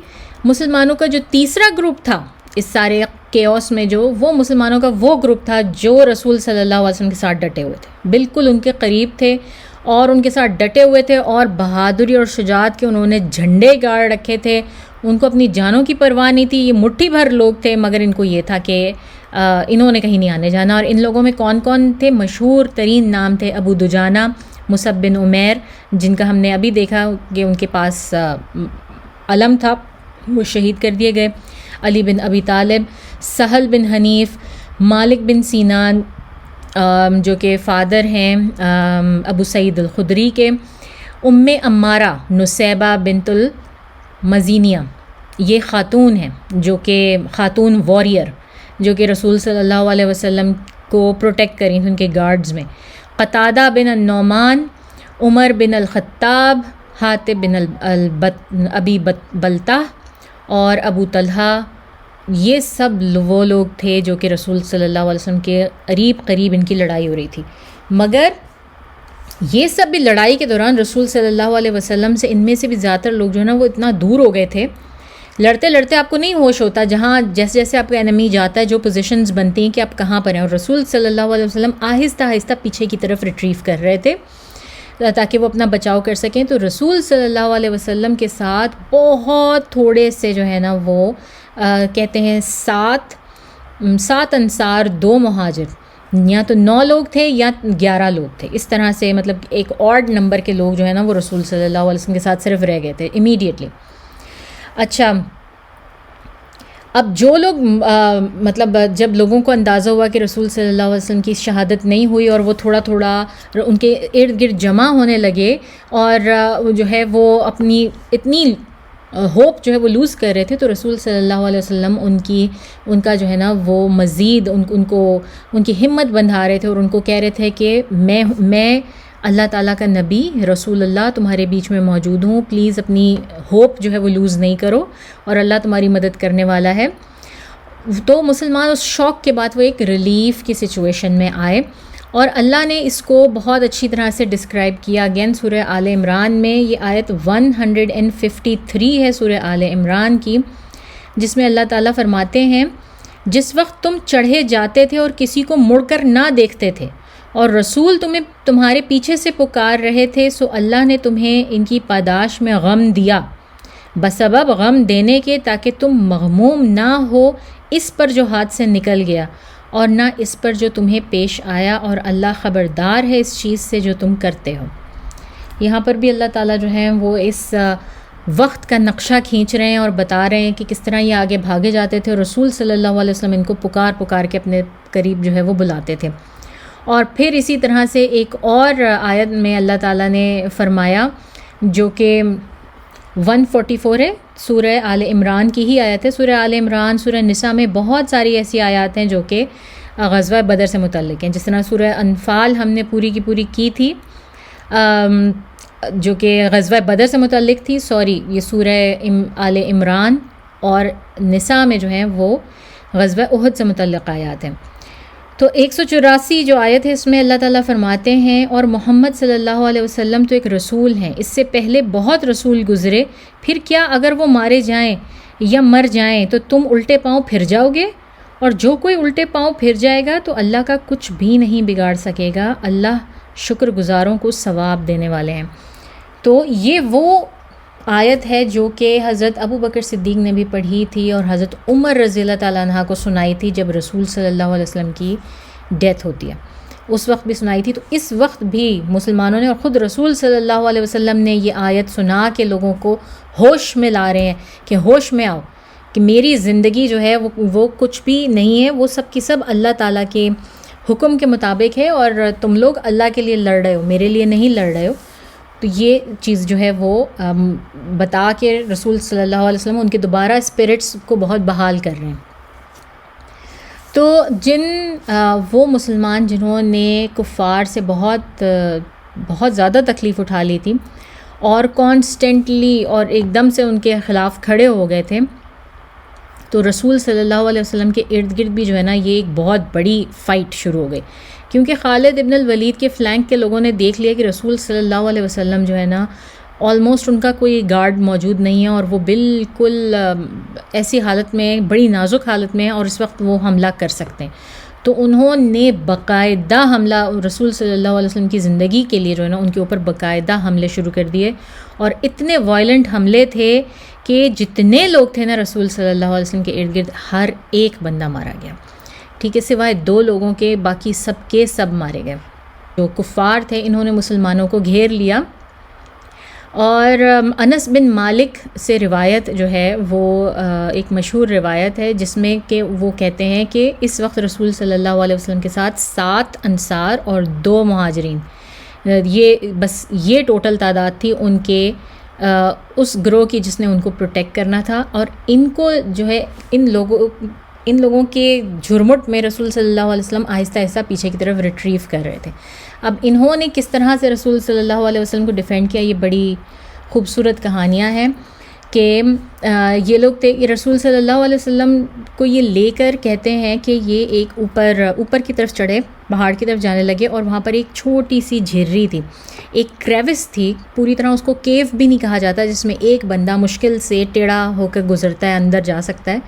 مسلمانوں کا جو تیسرا گروپ تھا اس سارے کیوس میں، جو وہ مسلمانوں کا وہ گروپ تھا جو رسول صلی اللہ علیہ وسلم کے ساتھ ڈٹے ہوئے تھے، بالکل ان کے قریب تھے اور ان کے ساتھ ڈٹے ہوئے تھے، اور بہادری اور شجاعت کے انہوں نے جھنڈے گاڑ رکھے تھے. ان کو اپنی جانوں کی پرواہ نہیں تھی. یہ مٹھی بھر لوگ تھے، مگر ان کو یہ تھا کہ انہوں نے کہیں نہیں آنے جانا. اور ان لوگوں میں کون کون تھے؟ مشہور ترین نام تھے ابو دجانہ، مصعب بن عمیر، جن کا ہم نے ابھی دیکھا کہ ان کے پاس علم تھا، وہ شہید کر دیے گئے. علی بن ابی طالب، سہل بن حنیف، مالک بن سینان جو کہ فادر ہیں ابو سعید الخدری کے، ام عمارہ نسیبہ بنت المزینیہ، یہ خاتون ہیں جو کہ خاتون واریر جو کہ رسول صلی اللہ علیہ وسلم کو پروٹیکٹ کریں تھیں ان کے گارڈز میں. قتادہ بن النعمان، عمر بن الخطاب، حاتب بن ابی بلتہ، اور ابو طلحہ یہ سب وہ لوگ تھے جو کہ رسول صلی اللہ علیہ وسلم کے قریب ان کی لڑائی ہو رہی تھی. مگر یہ سب بھی لڑائی کے دوران رسول صلی اللہ علیہ وسلم سے ان میں سے بھی زیادہ تر لوگ جو ہے نا وہ اتنا دور ہو گئے تھے. لڑتے لڑتے آپ کو نہیں ہوش ہوتا، جہاں جیسے جیسے آپ کا انیمی جاتا ہے جو پوزیشنز بنتی ہیں کہ آپ کہاں پر ہیں، اور رسول صلی اللہ علیہ وسلم آہستہ آہستہ پیچھے کی طرف ریٹریو کر رہے تھے تاکہ وہ اپنا بچاؤ کر سکیں. تو رسول صلی اللہ علیہ وسلم کے ساتھ بہت تھوڑے سے جو ہے نا وہ کہتے ہیں 7 انصار 2 مہاجر، یا تو 9 لوگ تھے یا 11 لوگ تھے، اس طرح سے مطلب ایک آڈ نمبر کے لوگ جو ہے نا وہ رسول صلی اللہ علیہ وسلم کے ساتھ صرف رہ گئے تھے امیڈیٹلی. اچھا، اب جو لوگ مطلب جب لوگوں کو اندازہ ہوا کہ رسول صلی اللہ علیہ وسلم کی شہادت نہیں ہوئی اور وہ تھوڑا تھوڑا ان کے ارد گرد جمع ہونے لگے اور جو ہے وہ اپنی اتنی ہوپ جو ہے وہ لوز کر رہے تھے، تو رسول صلی اللہ علیہ وسلم ان کا جو ہے نا وہ مزید ان کی ہمت بندھا رہے تھے اور ان کو کہہ رہے تھے کہ میں اللہ تعالیٰ کا نبی رسول اللہ تمہارے بیچ میں موجود ہوں، پلیز اپنی ہوپ جو ہے وہ لوز نہیں کرو اور اللہ تمہاری مدد کرنے والا ہے. تو مسلمان اس شوق کے بعد وہ ایک ریلیف کی سچویشن میں آئے، اور اللہ نے اس کو بہت اچھی طرح سے ڈسکرائب کیا. اگین سورہ آل عمران میں یہ آیت 153 ہے سورہ آل عمران کی، جس میں اللہ تعالیٰ فرماتے ہیں، جس وقت تم چڑھے جاتے تھے اور کسی کو مڑ کر نہ دیکھتے تھے اور رسول تمہیں تمہارے پیچھے سے پکار رہے تھے، سو اللہ نے تمہیں ان کی پاداش میں غم دیا بسبب غم دینے کے، تاکہ تم مغموم نہ ہو اس پر جو ہاتھ سے نکل گیا اور نہ اس پر جو تمہیں پیش آیا، اور اللہ خبردار ہے اس چیز سے جو تم کرتے ہو. یہاں پر بھی اللہ تعالیٰ جو ہے وہ اس وقت کا نقشہ کھینچ رہے ہیں اور بتا رہے ہیں کہ کس طرح یہ آگے بھاگے جاتے تھے اور رسول صلی اللہ علیہ وسلم ان کو پکار کے اپنے قریب جو ہے وہ بلاتے تھے. اور پھر اسی طرح سے ایک اور آیت میں اللہ تعالیٰ نے فرمایا جو کہ 144 ہے، سورہ آل عمران کی ہی آیت ہے. سورہ آل عمران، سورہ نساء میں بہت ساری ایسی آیات ہیں جو کہ غزوہ بدر سے متعلق ہیں. جس طرح سورہ انفال ہم نے پوری کی پوری کی تھی جو کہ غزوہ بدر سے متعلق تھی. یہ سورہ آل عمران اور نساء میں جو ہیں وہ غزوہ احد سے متعلق آیات ہیں. تو 184 جو آیت ہے اس میں اللہ تعالیٰ فرماتے ہیں، اور محمد صلی اللہ علیہ وسلم تو ایک رسول ہیں، اس سے پہلے بہت رسول گزرے، پھر کیا اگر وہ مارے جائیں یا مر جائیں تو تم الٹے پاؤں پھر جاؤ گے؟ اور جو کوئی الٹے پاؤں پھر جائے گا تو اللہ کا کچھ بھی نہیں بگاڑ سکے گا، اللہ شکر گزاروں کو ثواب دینے والے ہیں. تو یہ وہ آیت ہے جو کہ حضرت ابو بکر صدیق نے بھی پڑھی تھی اور حضرت عمر رضی اللہ تعالیٰ عنہ کو سنائی تھی جب رسول صلی اللہ علیہ وسلم کی ڈیتھ ہوتی ہے، اس وقت بھی سنائی تھی. تو اس وقت بھی مسلمانوں نے اور خود رسول صلی اللہ علیہ وسلم نے یہ آیت سنا کے لوگوں کو ہوش میں لا رہے ہیں کہ ہوش میں آؤ کہ میری زندگی جو ہے وہ کچھ بھی نہیں ہے، وہ سب کی سب اللہ تعالیٰ کے حکم کے مطابق ہے، اور تم لوگ اللہ کے لیے لڑ رہے ہو، میرے لیے نہیں لڑ رہے ہو. تو یہ چیز جو ہے وہ بتا کے رسول صلی اللہ علیہ وسلم ان کے دوبارہ اسپرٹس کو بہت بحال کر رہے ہیں. تو وہ مسلمان جنہوں نے کفار سے بہت زیادہ تکلیف اٹھا لی تھی اور کانسٹنٹلی اور ایک دم سے ان کے خلاف کھڑے ہو گئے تھے، تو رسول صلی اللہ علیہ وسلم کے ارد گرد بھی جو ہے نا یہ ایک بہت بڑی فائٹ شروع ہو گئی، کیونکہ خالد ابن الولید کے فلینک کے لوگوں نے دیکھ لیا کہ رسول صلی اللہ علیہ وسلم جو ہے نا آلموسٹ ان کا کوئی گارڈ موجود نہیں ہے اور وہ بالکل ایسی حالت میں، بڑی نازک حالت میں ہیں اور اس وقت وہ حملہ کر سکتے ہیں. تو انہوں نے باقاعدہ حملہ رسول صلی اللہ علیہ وسلم کی زندگی کے لیے جو ہے نا ان کے اوپر باقاعدہ حملے شروع کر دیے، اور اتنے وائلنٹ حملے تھے کہ جتنے لوگ تھے نا رسول صلی اللہ علیہ وسلم کے ارد گرد ہر ایک بندہ مارا گیا، ٹھیک ہے، سوائے 2 لوگوں کے، باقی سب کے سب مارے گئے. جو کفار تھے انہوں نے مسلمانوں کو گھیر لیا. اور انس بن مالک سے روایت جو ہے وہ ایک مشہور روایت ہے جس میں کہ وہ کہتے ہیں کہ اس وقت رسول صلی اللہ علیہ وسلم کے ساتھ 7 انصار اور 2 مہاجرین، یہ ٹوٹل تعداد تھی ان کے اس گروہ کی جس نے ان کو پروٹیکٹ کرنا تھا. اور ان کو جو ہے ان لوگوں کے جھرمٹ میں رسول صلی اللہ علیہ وسلم آہستہ آہستہ پیچھے کی طرف ریٹریو کر رہے تھے. اب انہوں نے کس طرح سے رسول صلی اللہ علیہ وسلم کو ڈیفینڈ کیا، یہ بڑی خوبصورت کہانیاں ہیں کہ یہ لوگ تھے، یہ رسول صلی اللہ علیہ وسلم کو یہ لے کر کہتے ہیں کہ یہ ایک اوپر کی طرف چڑھے، پہاڑ کی طرف جانے لگے، اور وہاں پر ایک چھوٹی سی جھرری تھی، ایک کریوس تھی، پوری طرح اس کو کیو بھی نہیں کہا جاتا، جس میں ایک بندہ مشکل سے ٹیڑھا ہو کر گزرتا ہے، اندر جا سکتا ہے۔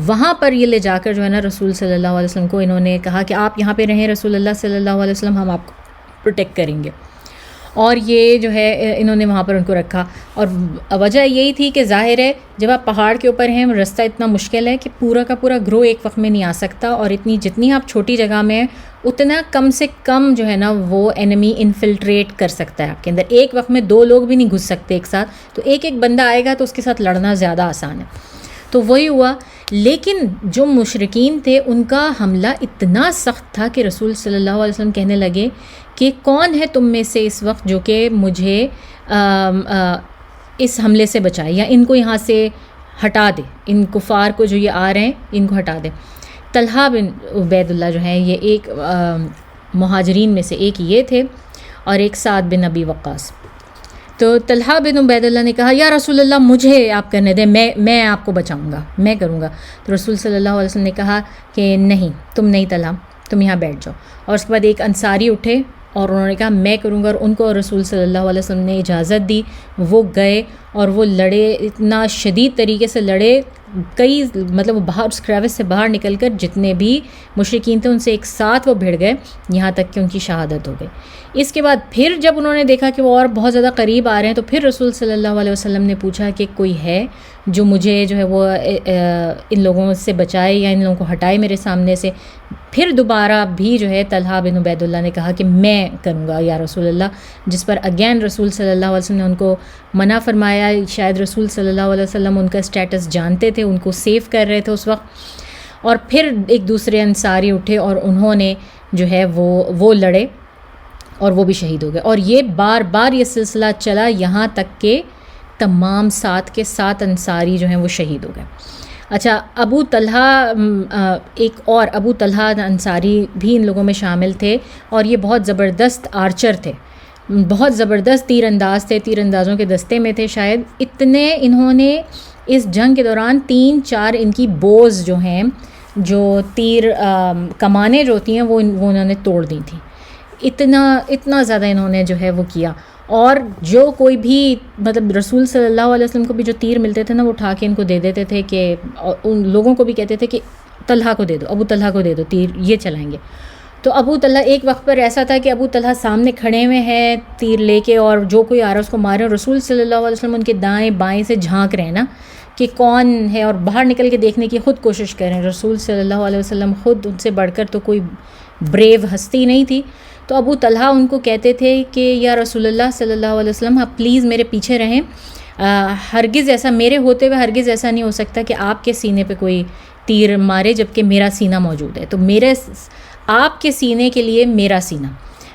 وہاں پر یہ لے جا کر جو ہے نا رسول صلی اللہ علیہ وسلم کو انہوں نے کہا کہ آپ یہاں پہ رہیں رسول اللہ صلی اللہ علیہ وسلم، ہم آپ کو پروٹیکٹ کریں گے۔ اور یہ جو ہے انہوں نے وہاں پر ان کو رکھا، اور وجہ یہی تھی کہ ظاہر ہے جب آپ پہاڑ کے اوپر ہیں، رستہ اتنا مشکل ہے کہ پورا کا پورا گروہ ایک وقت میں نہیں آ سکتا، اور جتنی آپ چھوٹی جگہ میں ہیں اتنا کم سے کم جو ہے نا وہ اینمی انفلٹریٹ کر سکتا ہے آپ کے اندر، ایک وقت میں 2 لوگ بھی نہیں گھس سکتے ایک ساتھ، تو ایک بندہ آئے گا تو اس کے ساتھ لڑنا زیادہ آسان ہے۔ تو وہی ہوا، لیکن جو مشرکین تھے ان کا حملہ اتنا سخت تھا کہ رسول صلی اللہ علیہ وسلم کہنے لگے کہ کون ہے تم میں سے اس وقت جو کہ مجھے اس حملے سے بچائے، یا ان کو یہاں سے ہٹا دے، ان کفار کو جو یہ آ رہے ہیں ان کو ہٹا دے۔ طلحہ بن عبید اللہ جو ہیں یہ ایک مہاجرین میں سے ایک یہ تھے، اور ایک سعد بن ابی وقاص۔ تو طلحہ بن عبید اللہ نے کہا یا رسول اللہ مجھے آپ کرنے دیں، میں آپ کو بچاؤں گا، میں کروں گا۔ تو رسول صلی اللہ علیہ وسلم نے کہا کہ نہیں، تم نہیں طلحہ، تم یہاں بیٹھ جاؤ۔ اور اس کے بعد ایک انصاری اٹھے اور انہوں نے کہا میں کروں گا، اور ان کو رسول صلی اللہ علیہ وسلم نے اجازت دی، وہ گئے اور وہ لڑے، اتنا شدید طریقے سے لڑے، مطلب باہر اس کریوس سے باہر نکل کر جتنے بھی مشرکین تھے ان سے ایک ساتھ وہ بھیڑ گئے، یہاں تک کہ ان کی شہادت ہو گئی۔ اس کے بعد پھر جب انہوں نے دیکھا کہ وہ اور بہت زیادہ قریب آ رہے ہیں، تو پھر رسول صلی اللہ علیہ وسلم نے پوچھا کہ کوئی ہے جو مجھے جو ہے وہ ان لوگوں سے بچائے یا ان لوگوں کو ہٹائے میرے سامنے سے۔ پھر دوبارہ بھی جو ہے طلحہ بن عبید اللہ نے کہا کہ میں کروں گا یا رسول اللہ، جس پر اگین رسول صلی اللہ علیہ وسلم نے ان کو منع فرمایا۔ شاید رسول صلی اللہ علیہ وسلم ان کا اسٹیٹس جانتے تھے، ان کو سیو کر رہے تھے اس وقت۔ اور پھر ایک دوسرے انصاری اٹھے اور انہوں نے جو ہے وہ لڑے اور وہ بھی شہید ہو گئے، اور یہ بار بار یہ سلسلہ چلا یہاں تک کہ تمام 7 کے 7 انصاری جو ہیں وہ شہید ہو گئے۔ اچھا، ابو طلحہ انصاری بھی ان لوگوں میں شامل تھے، اور یہ بہت زبردست آرچر تھے، بہت زبردست تیر انداز تھے، تیر اندازوں کے دستے میں تھے شاید۔ اتنے انہوں نے اس جنگ کے دوران 3-4 ان کی بوز جو ہیں، جو تیر کمانیں جو ہوتی ہیں وہ انہوں نے توڑ دی تھیں، اتنا زیادہ انہوں نے جو ہے وہ کیا۔ اور جو کوئی بھی مطلب رسول صلی اللہ علیہ وسلم کو بھی جو تیر ملتے تھے نا، وہ اٹھا کے ان کو دے دیتے تھے، کہ ان لوگوں کو بھی کہتے تھے کہ طلحہ کو دے دو، ابو طلحہ کو دے دو تیر، یہ چلائیں گے۔ تو ابو طلحہ ایک وقت پر ایسا تھا کہ ابو طلحہ سامنے کھڑے ہوئے ہیں تیر لے کے، اور جو کوئی آ رہا ہے اس کو مارے، اور رسول صلی اللہ علیہ وسلم ان کے دائیں بائیں سے جھانک رہے ہیں نا کہ کون ہے، اور باہر نکل کے دیکھنے کی خود کوشش کر رہے ہیں۔ رسول صلی اللہ علیہ وسلم خود ان سے بڑھ کر تو کوئی بریو ہستی نہیں تھی، تو ابو طلحہ ان کو کہتے تھے کہ یا رسول اللہ صلی اللہ علیہ وسلم آپ پلیز میرے پیچھے رہیں، ہرگز ایسا میرے ہوتے ہوئے ہرگز ایسا نہیں ہو سکتا کہ آپ کے سینے پہ کوئی تیر مارے جبکہ میرا سینہ موجود ہے، تو آپ کے سینے کے لیے میرا سینہ،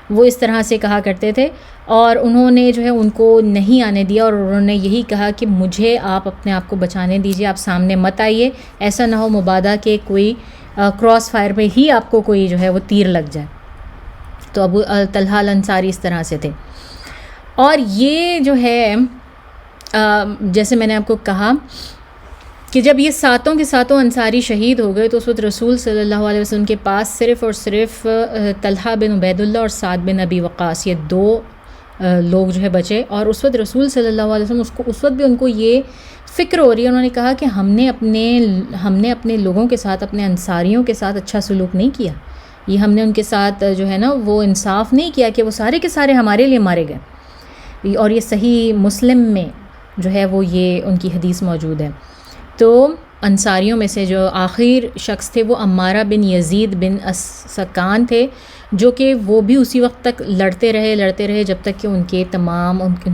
وہ اس طرح سے کہا کرتے تھے۔ اور انہوں نے جو ہے ان کو نہیں آنے دیا، اور انہوں نے یہی کہا کہ مجھے آپ اپنے آپ کو بچانے دیجیے، آپ سامنے مت آئیے، ایسا نہ ہو مبادا کہ کوئی کراس فائر میں ہی آپ کو کوئی جو ہے وہ تیر لگ جائے۔ تو ابو طلحہ الانصاری اس طرح سے تھے۔ اور یہ جو ہے جیسے میں نے آپ کو کہا کہ جب یہ 7 کے 7 انصاری شہید ہو گئے، تو اس وقت رسول صلی اللہ علیہ وسلم کے پاس صرف اور صرف طلحہ بن عبید اللہ اور سعد بن ابی وقاص، یہ 2 لوگ جو ہے بچے۔ اور اس وقت رسول صلی اللہ علیہ وسلم اس وقت بھی ان کو یہ فکر ہو رہی ہے، انہوں نے کہا کہ ہم نے اپنے لوگوں کے ساتھ، اپنے انصاریوں کے ساتھ اچھا سلوک نہیں کیا، یہ ہم نے ان کے ساتھ جو ہے نا وہ انصاف نہیں کیا کہ وہ سارے کے سارے ہمارے لیے مارے گئے۔ اور یہ صحیح مسلم میں جو ہے وہ یہ ان کی حدیث موجود ہے۔ تو انصاریوں میں سے جو آخر شخص تھے وہ عمارہ بن یزید بن اسکان تھے، جو کہ وہ بھی اسی وقت تک لڑتے رہے جب تک کہ ان کے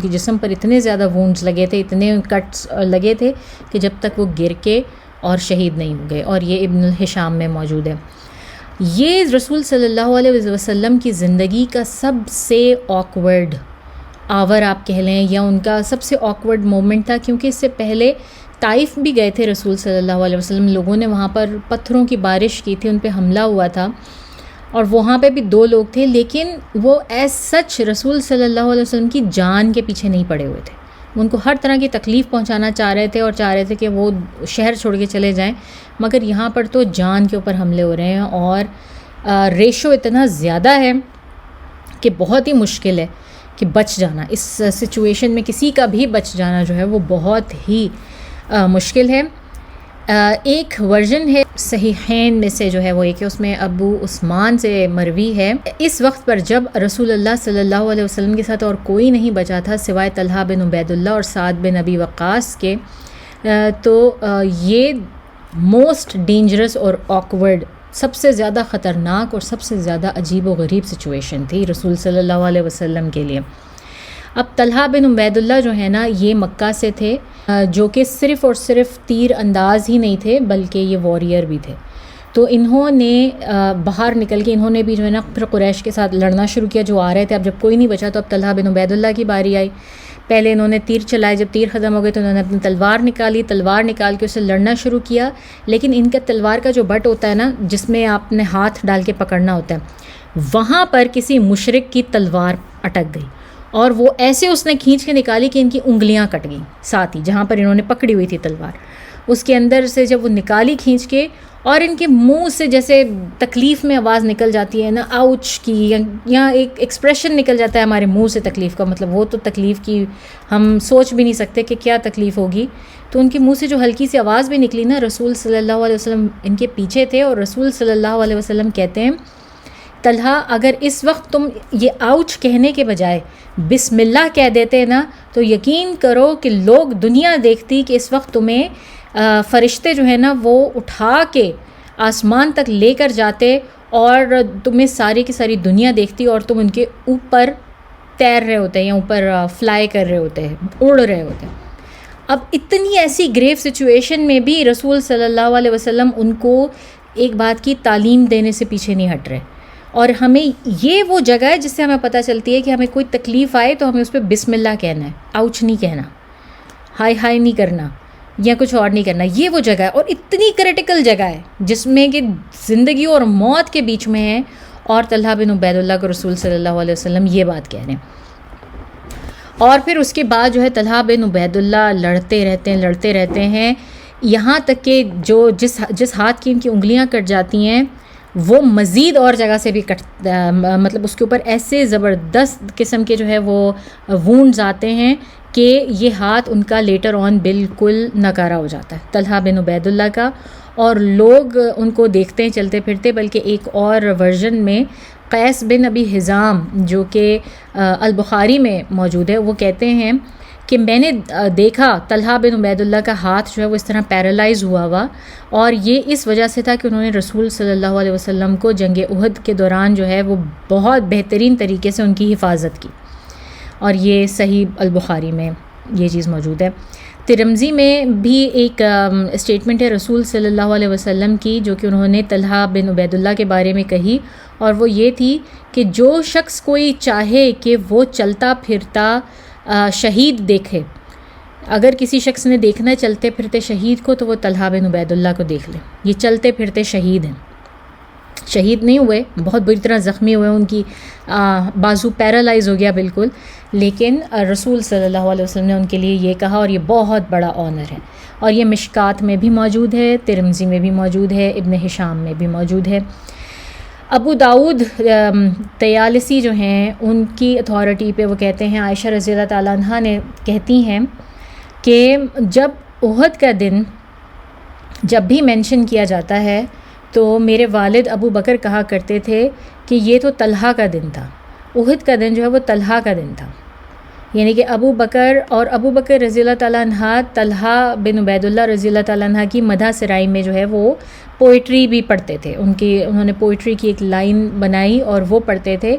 جسم پر اتنے زیادہ وونڈز لگے تھے، اتنے کٹس لگے تھے کہ جب تک وہ گر کے اور شہید نہیں ہو گئے، اور یہ ابن الحشام میں موجود ہے۔ یہ رسول صلی اللہ علیہ وسلم کی زندگی کا سب سے آکورڈ آور آپ کہہ لیں، یا ان کا سب سے آکورڈ مومنٹ تھا، کیونکہ اس سے پہلے طائف بھی گئے تھے رسول صلی اللہ علیہ وسلم، لوگوں نے وہاں پر پتھروں کی بارش کی تھی، ان پہ حملہ ہوا تھا، اور وہاں پہ بھی 2 لوگ تھے، لیکن وہ ایز سچ رسول صلی اللہ علیہ وسلم کی جان کے پیچھے نہیں پڑے ہوئے تھے، ان کو ہر طرح کی تکلیف پہنچانا چاہ رہے تھے اور چاہ رہے تھے کہ وہ شہر چھوڑ کے چلے جائیں، مگر یہاں پر تو جان کے اوپر حملے ہو رہے ہیں اور ریشو اتنا زیادہ ہے کہ بہت ہی مشکل ہے کہ بچ جانا، اس سچویشن میں کسی کا بھی بچ جانا جو ہے وہ بہت ہی مشکل ہے۔ ایک ورژن ہے صحیحین میں سے جو ہے وہ ایک ہے، اس میں ابو عثمان سے مروی ہے، اس وقت پر جب رسول اللہ صلی اللہ علیہ وسلم کے ساتھ اور کوئی نہیں بچا تھا سوائے طلحہ بن عبید اللہ اور سعد بن ابی وقاص کے، تو یہ موسٹ ڈینجرس اور آکورڈ، سب سے زیادہ خطرناک اور سب سے زیادہ عجیب و غریب سچویشن تھی رسول صلی اللہ علیہ وسلم کے لیے۔ اب طلحہ بن عبید اللہ جو ہے نا، یہ مکہ سے تھے، جو کہ صرف اور صرف تیر انداز ہی نہیں تھے بلکہ یہ واریر بھی تھے۔ تو انہوں نے باہر نکل کے انہوں نے بھی جو ہے نا پھر قریش کے ساتھ لڑنا شروع کیا، جو آ رہے تھے۔ اب جب کوئی نہیں بچا تو اب طلحہ بن عبید اللہ کی باری آئی۔ پہلے انہوں نے تیر چلائے، جب تیر ختم ہو گئے تو انہوں نے اپنی تلوار نکالی، تلوار نکال کے اسے لڑنا شروع کیا، لیکن ان کا تلوار کا جو بٹ ہوتا ہے نا، جس میں آپ نے ہاتھ ڈال کے پکڑنا ہوتا ہے، وہاں پر کسی مشرک کی تلوار اٹک گئی اور وہ ایسے اس نے کھینچ کے نکالی کہ ان کی انگلیاں کٹ گئیں ساتھ ہی، جہاں پر انہوں نے پکڑی ہوئی تھی تلوار، اس کے اندر سے جب وہ نکالی کھینچ کے، اور ان کے منہ سے جیسے تکلیف میں آواز نکل جاتی ہے نا، آؤچ کی، یا ایک ایکسپریشن نکل جاتا ہے ہمارے منہ سے تکلیف کا، مطلب وہ تو تکلیف کی ہم سوچ بھی نہیں سکتے کہ کیا تکلیف ہوگی۔ تو ان کے منہ سے جو ہلکی سی آواز بھی نکلی نا، رسول صلی اللہ علیہ وسلم ان کے پیچھے تھے اور رسول صلی اللہ علیہ وسلم کہتے ہیں، طلحہ اگر اس وقت تم یہ آؤچ کہنے کے بجائے بسم اللہ کہہ دیتے نا، تو یقین کرو کہ لوگ دنیا دیکھتی کہ اس وقت تمہیں فرشتے جو ہے نا وہ اٹھا کے آسمان تک لے کر جاتے اور تمہیں ساری کی ساری دنیا دیکھتی اور تم ان کے اوپر تیر رہے ہوتے ہیں یا اوپر فلائی کر رہے ہوتے ہیں، اڑ رہے ہوتے ہیں۔ اب اتنی ایسی گریو سچویشن میں بھی رسول صلی اللہ علیہ وسلم ان کو ایک بات کی تعلیم دینے سے پیچھے نہیں ہٹ رہے، اور ہمیں یہ وہ جگہ ہے جس سے ہمیں پتہ چلتی ہے کہ ہمیں کوئی تکلیف آئے تو ہمیں اس پہ بسم اللہ کہنا ہے، آؤچ نہیں کہنا، ہائی ہائی نہیں کرنا یا کچھ اور نہیں کرنا۔ یہ وہ جگہ ہے، اور اتنی کریٹیکل جگہ ہے جس میں کہ زندگی اور موت کے بیچ میں ہے، اور طلحہ بن عبید اللہ کو رسول صلی اللہ علیہ وسلم یہ بات کہہ رہے ہیں۔ اور پھر اس کے بعد جو ہے طلحہ بن عبید اللہ لڑتے رہتے ہیں یہاں تک کہ جو جس ہاتھ کی ان کی انگلیاں کٹ جاتی ہیں وہ مزید اور جگہ سے بھی مطلب اس کے اوپر ایسے زبردست قسم کے جو ہے وہ وونڈز آتے ہیں کہ یہ ہاتھ ان کا لیٹر آن بالکل ناکارہ ہو جاتا ہے، طلحہ بن عبید اللہ کا، اور لوگ ان کو دیکھتے ہیں چلتے پھرتے۔ بلکہ ایک اور ورژن میں قیس بن ابی حزام جو کہ البخاری میں موجود ہے، وہ کہتے ہیں کہ میں نے دیکھا طلحہ بن عبید اللہ کا ہاتھ جو ہے وہ اس طرح پیرالائز ہوا، اور یہ اس وجہ سے تھا کہ انہوں نے رسول صلی اللہ علیہ وسلم کو جنگ احد کے دوران جو ہے وہ بہت بہترین طریقے سے ان کی حفاظت کی، اور یہ صحیح البخاری میں یہ چیز موجود ہے۔ ترمذی میں بھی ایک اسٹیٹمنٹ ہے رسول صلی اللہ علیہ وسلم کی جو کہ انہوں نے طلحہ بن عبید اللہ کے بارے میں کہی، اور وہ یہ تھی کہ جو شخص کوئی چاہے کہ وہ چلتا پھرتا شہید دیکھے، اگر کسی شخص نے دیکھنا ہے چلتے پھرتے شہید کو تو وہ طلحہ بن عبید اللہ کو دیکھ لے۔ یہ چلتے پھرتے شہید ہیں، شہید نہیں ہوئے، بہت بری طرح زخمی ہوئے، ان کی بازو پیرالائز ہو گیا بالکل، لیکن رسول صلی اللہ علیہ وسلم نے ان کے لیے یہ کہا، اور یہ بہت بڑا آنر ہے، اور یہ مشکات میں بھی موجود ہے، ترمذی میں بھی موجود ہے، ابن ہشام میں بھی موجود ہے۔ ابو داؤد طیالسی جو ہیں ان کی اتھارٹی پہ وہ کہتے ہیں، عائشہ رضی اللہ تعالیٰ عنہ نے کہتی ہیں کہ جب احد کا دن جب بھی مینشن کیا جاتا ہے تو میرے والد ابو بکر کہا کرتے تھے کہ یہ تو طلحہ کا دن تھا، احد کا دن جو ہے وہ طلحہ کا دن تھا، یعنی کہ ابو بکر رضی اللہ تعالیٰ عنہ طلحہ بن عبید اللہ رضی اللہ تعالیٰ عنہ کی مدح سرائی میں جو ہے وہ پوئٹری بھی پڑھتے تھے، انہوں نے پوئٹری کی ایک لائن بنائی اور وہ پڑھتے تھے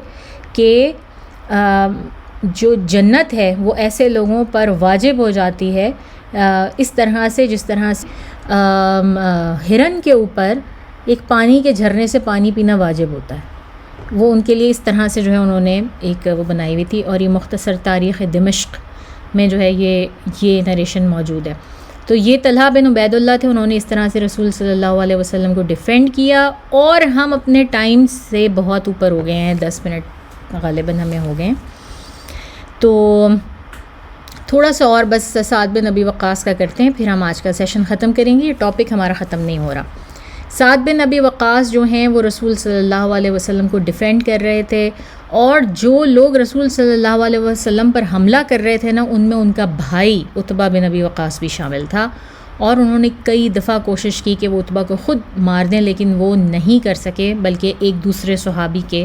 کہ جو جنت ہے وہ ایسے لوگوں پر واجب ہو جاتی ہے اس طرح سے جس طرح سے ہرن کے اوپر ایک پانی کے جھرنے سے پانی پینا واجب ہوتا ہے، وہ ان کے لیے اس طرح سے جو ہے انہوں نے ایک وہ بنائی ہوئی تھی، اور یہ مختصر تاریخ دمشق میں جو ہے یہ نریشن موجود ہے۔ تو یہ طلحہ بن عبید اللہ تھے، انہوں نے اس طرح سے رسول صلی اللہ علیہ وسلم کو ڈیفینڈ کیا، اور ہم اپنے ٹائم سے بہت اوپر ہو گئے ہیں، 10 منٹ غالباً ہمیں ہو گئے ہیں۔ تو تھوڑا سا اور بس سعد بن ابی وقاص کا کرتے ہیں، پھر ہم آج کا سیشن ختم کریں گے. یہ ٹاپک ہمارا ختم نہیں ہو رہا. سعد بن ابی وقاص جو ہیں وہ رسول صلی اللہ علیہ وسلم کو ڈیفینڈ کر رہے تھے، اور جو لوگ رسول صلی اللہ علیہ وسلم پر حملہ کر رہے تھے نا، ان میں ان کا بھائی عتبہ بن ابی وقاص بھی شامل تھا. اور انہوں نے کئی دفعہ کوشش کی کہ وہ عتبہ کو خود مار دیں، لیکن وہ نہیں کر سکے، بلکہ ایک دوسرے صحابی کے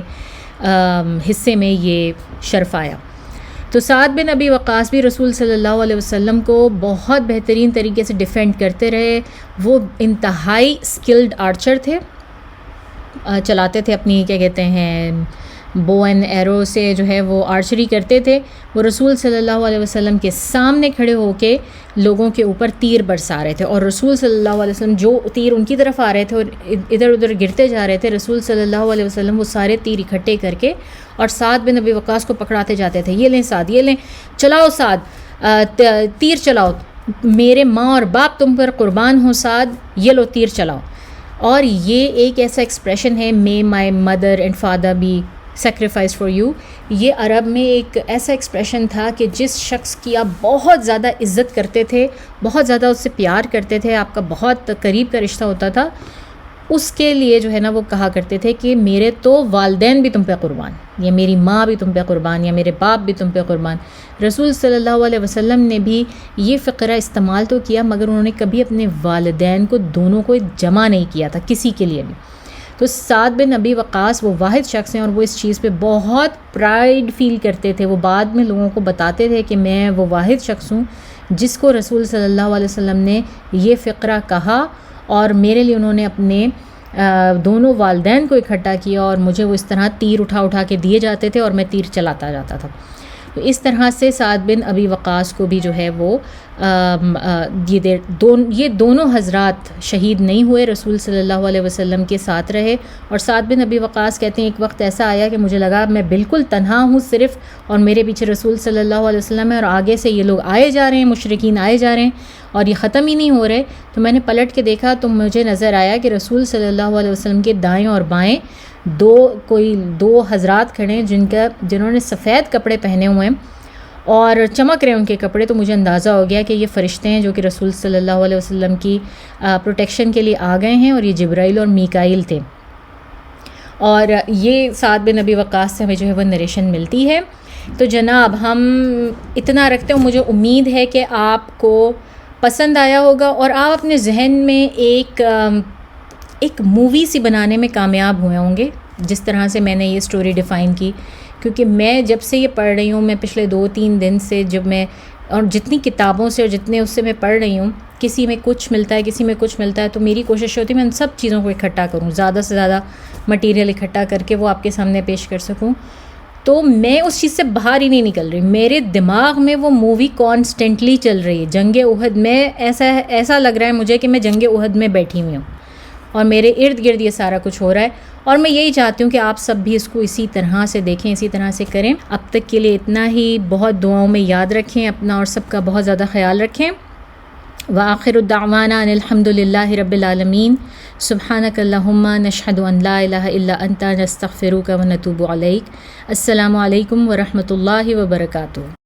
حصے میں یہ شرف آیا. تو سعد بن ابی وقاص بھی رسول صلی اللہ علیہ وسلم کو بہت بہترین طریقے سے ڈیفینڈ کرتے رہے. وہ انتہائی اسکلڈ آرچر تھے، چلاتے تھے اپنی کیا کہتے ہیں بو اینڈ ایرو سے جو ہے وہ آرچری کرتے تھے. وہ رسول صلی اللہ علیہ وسلم کے سامنے کھڑے ہو کے لوگوں کے اوپر تیر برسا رہے تھے، اور رسول صلی اللہ علیہ وسلم جو تیر ان کی طرف آ رہے تھے اور ادھر ادھر گرتے جا رہے تھے، رسول صلی اللہ علیہ وسلم وہ سارے تیر اکٹھے کر کے اور سعد بن ابی وقاص کو پکڑاتے جاتے تھے. یہ لیں سعد، یہ لیں، چلاؤ سعد، تیر چلاؤ، میرے ماں اور باپ تم پر قربان ہوں سعد، یہ لو تیر چلاؤ. اور یہ ایک ایسا ایکسپریشن ہے، may my mother and father be sacrifice for you. یہ عرب میں ایک ایسا ایکسپریشن تھا کہ جس شخص کی آپ بہت زیادہ عزت کرتے تھے، بہت زیادہ اس سے پیار کرتے تھے، آپ کا بہت قریب کا رشتہ ہوتا تھا، اس کے لیے جو ہے نا وہ کہا کرتے تھے کہ میرے تو والدین بھی تم پہ قربان، یا میری ماں بھی تم پہ قربان، یا میرے باپ بھی تم پہ قربان. رسول صلی اللہ علیہ وسلم نے بھی یہ فقرہ استعمال تو کیا، مگر انہوں نے کبھی اپنے والدین کو دونوں کو جمع نہیں کیا تھا کسی کے لیے بھی. تو سعد بن ابی وقاص وہ واحد شخص ہیں، اور وہ اس چیز پہ بہت پرائیڈ فیل کرتے تھے. وہ بعد میں لوگوں کو بتاتے تھے کہ میں وہ واحد شخص ہوں جس کو رسول صلی اللہ علیہ وسلم نے یہ فقرہ کہا، اور میرے لیے انہوں نے اپنے دونوں والدین کو اکٹھا کیا، اور مجھے وہ اس طرح تیر اٹھا کے دیے جاتے تھے اور میں تیر چلاتا جاتا تھا. تو اس طرح سے سعد بن ابی وقاص کو بھی جو ہے وہ یہ دونوں حضرات شہید نہیں ہوئے، رسول صلی اللہ علیہ وسلم کے ساتھ رہے. اور سعد بن ابی وقاص کہتے ہیں ایک وقت ایسا آیا کہ مجھے لگا میں بالکل تنہا ہوں صرف، اور میرے پیچھے رسول صلی اللہ علیہ وسلم ہے، اور آگے سے یہ لوگ آئے جا رہے ہیں، مشرکین آئے جا رہے ہیں، اور یہ ختم ہی نہیں ہو رہے. تو میں نے پلٹ کے دیکھا تو مجھے نظر آیا کہ رسول صلی اللہ علیہ وسلم کے دائیں اور بائیں دو حضرات کھڑے ہیں جنہوں نے سفید کپڑے پہنے ہوئے ہیں اور چمک رہے ہیں ان کے کپڑے. تو مجھے اندازہ ہو گیا کہ یہ فرشتے ہیں جو کہ رسول صلی اللہ علیہ وسلم کی پروٹیکشن کے لیے آ گئے ہیں، اور یہ جبرائیل اور میکائیل تھے. اور یہ سعد بن ابی وقاص سے ہمیں جو ہے وہ نریشن ملتی ہے. تو جناب ہم اتنا رکھتے ہیں، مجھے امید ہے کہ آپ کو پسند آیا ہوگا، اور آپ اپنے ذہن میں ایک مووی سی بنانے میں کامیاب ہوئے ہوں گے جس طرح سے میں نے یہ سٹوری ڈیفائن کی. کیونکہ میں جب سے یہ پڑھ رہی ہوں، میں پچھلے 2-3 دن سے جب میں اور جتنی کتابوں سے اور جتنے اس سے میں پڑھ رہی ہوں، کسی میں کچھ ملتا ہے، کسی میں کچھ ملتا ہے، تو میری کوشش ہوتی ہے میں ان سب چیزوں کو اکٹھا کروں، زیادہ سے زیادہ مٹیریل اکٹھا کر کے وہ آپ کے سامنے پیش کر سکوں. تو میں اس چیز سے باہر ہی نہیں نکل رہی، میرے دماغ میں وہ مووی کانسٹنٹلی چل رہی ہے. جنگ احد میں ایسا لگ رہا ہے مجھے کہ میں جنگ احد میں بیٹھی ہوئی ہوں، اور میرے ارد گرد یہ سارا کچھ ہو رہا ہے. اور میں یہی چاہتی ہوں کہ آپ سب بھی اس کو اسی طرح سے دیکھیں، اسی طرح سے کریں. اب تک کے لیے اتنا ہی. بہت دعاؤں میں یاد رکھیں، اپنا اور سب کا بہت زیادہ خیال رکھیں. وآخر الدعوانا ان الحمد للہ رب العالمین. سبحانک اللہم نشہد ان لا الہ الا انت نستغفرک ونتوب الیک. السلام علیکم ورحمۃ اللہ وبرکاتہ.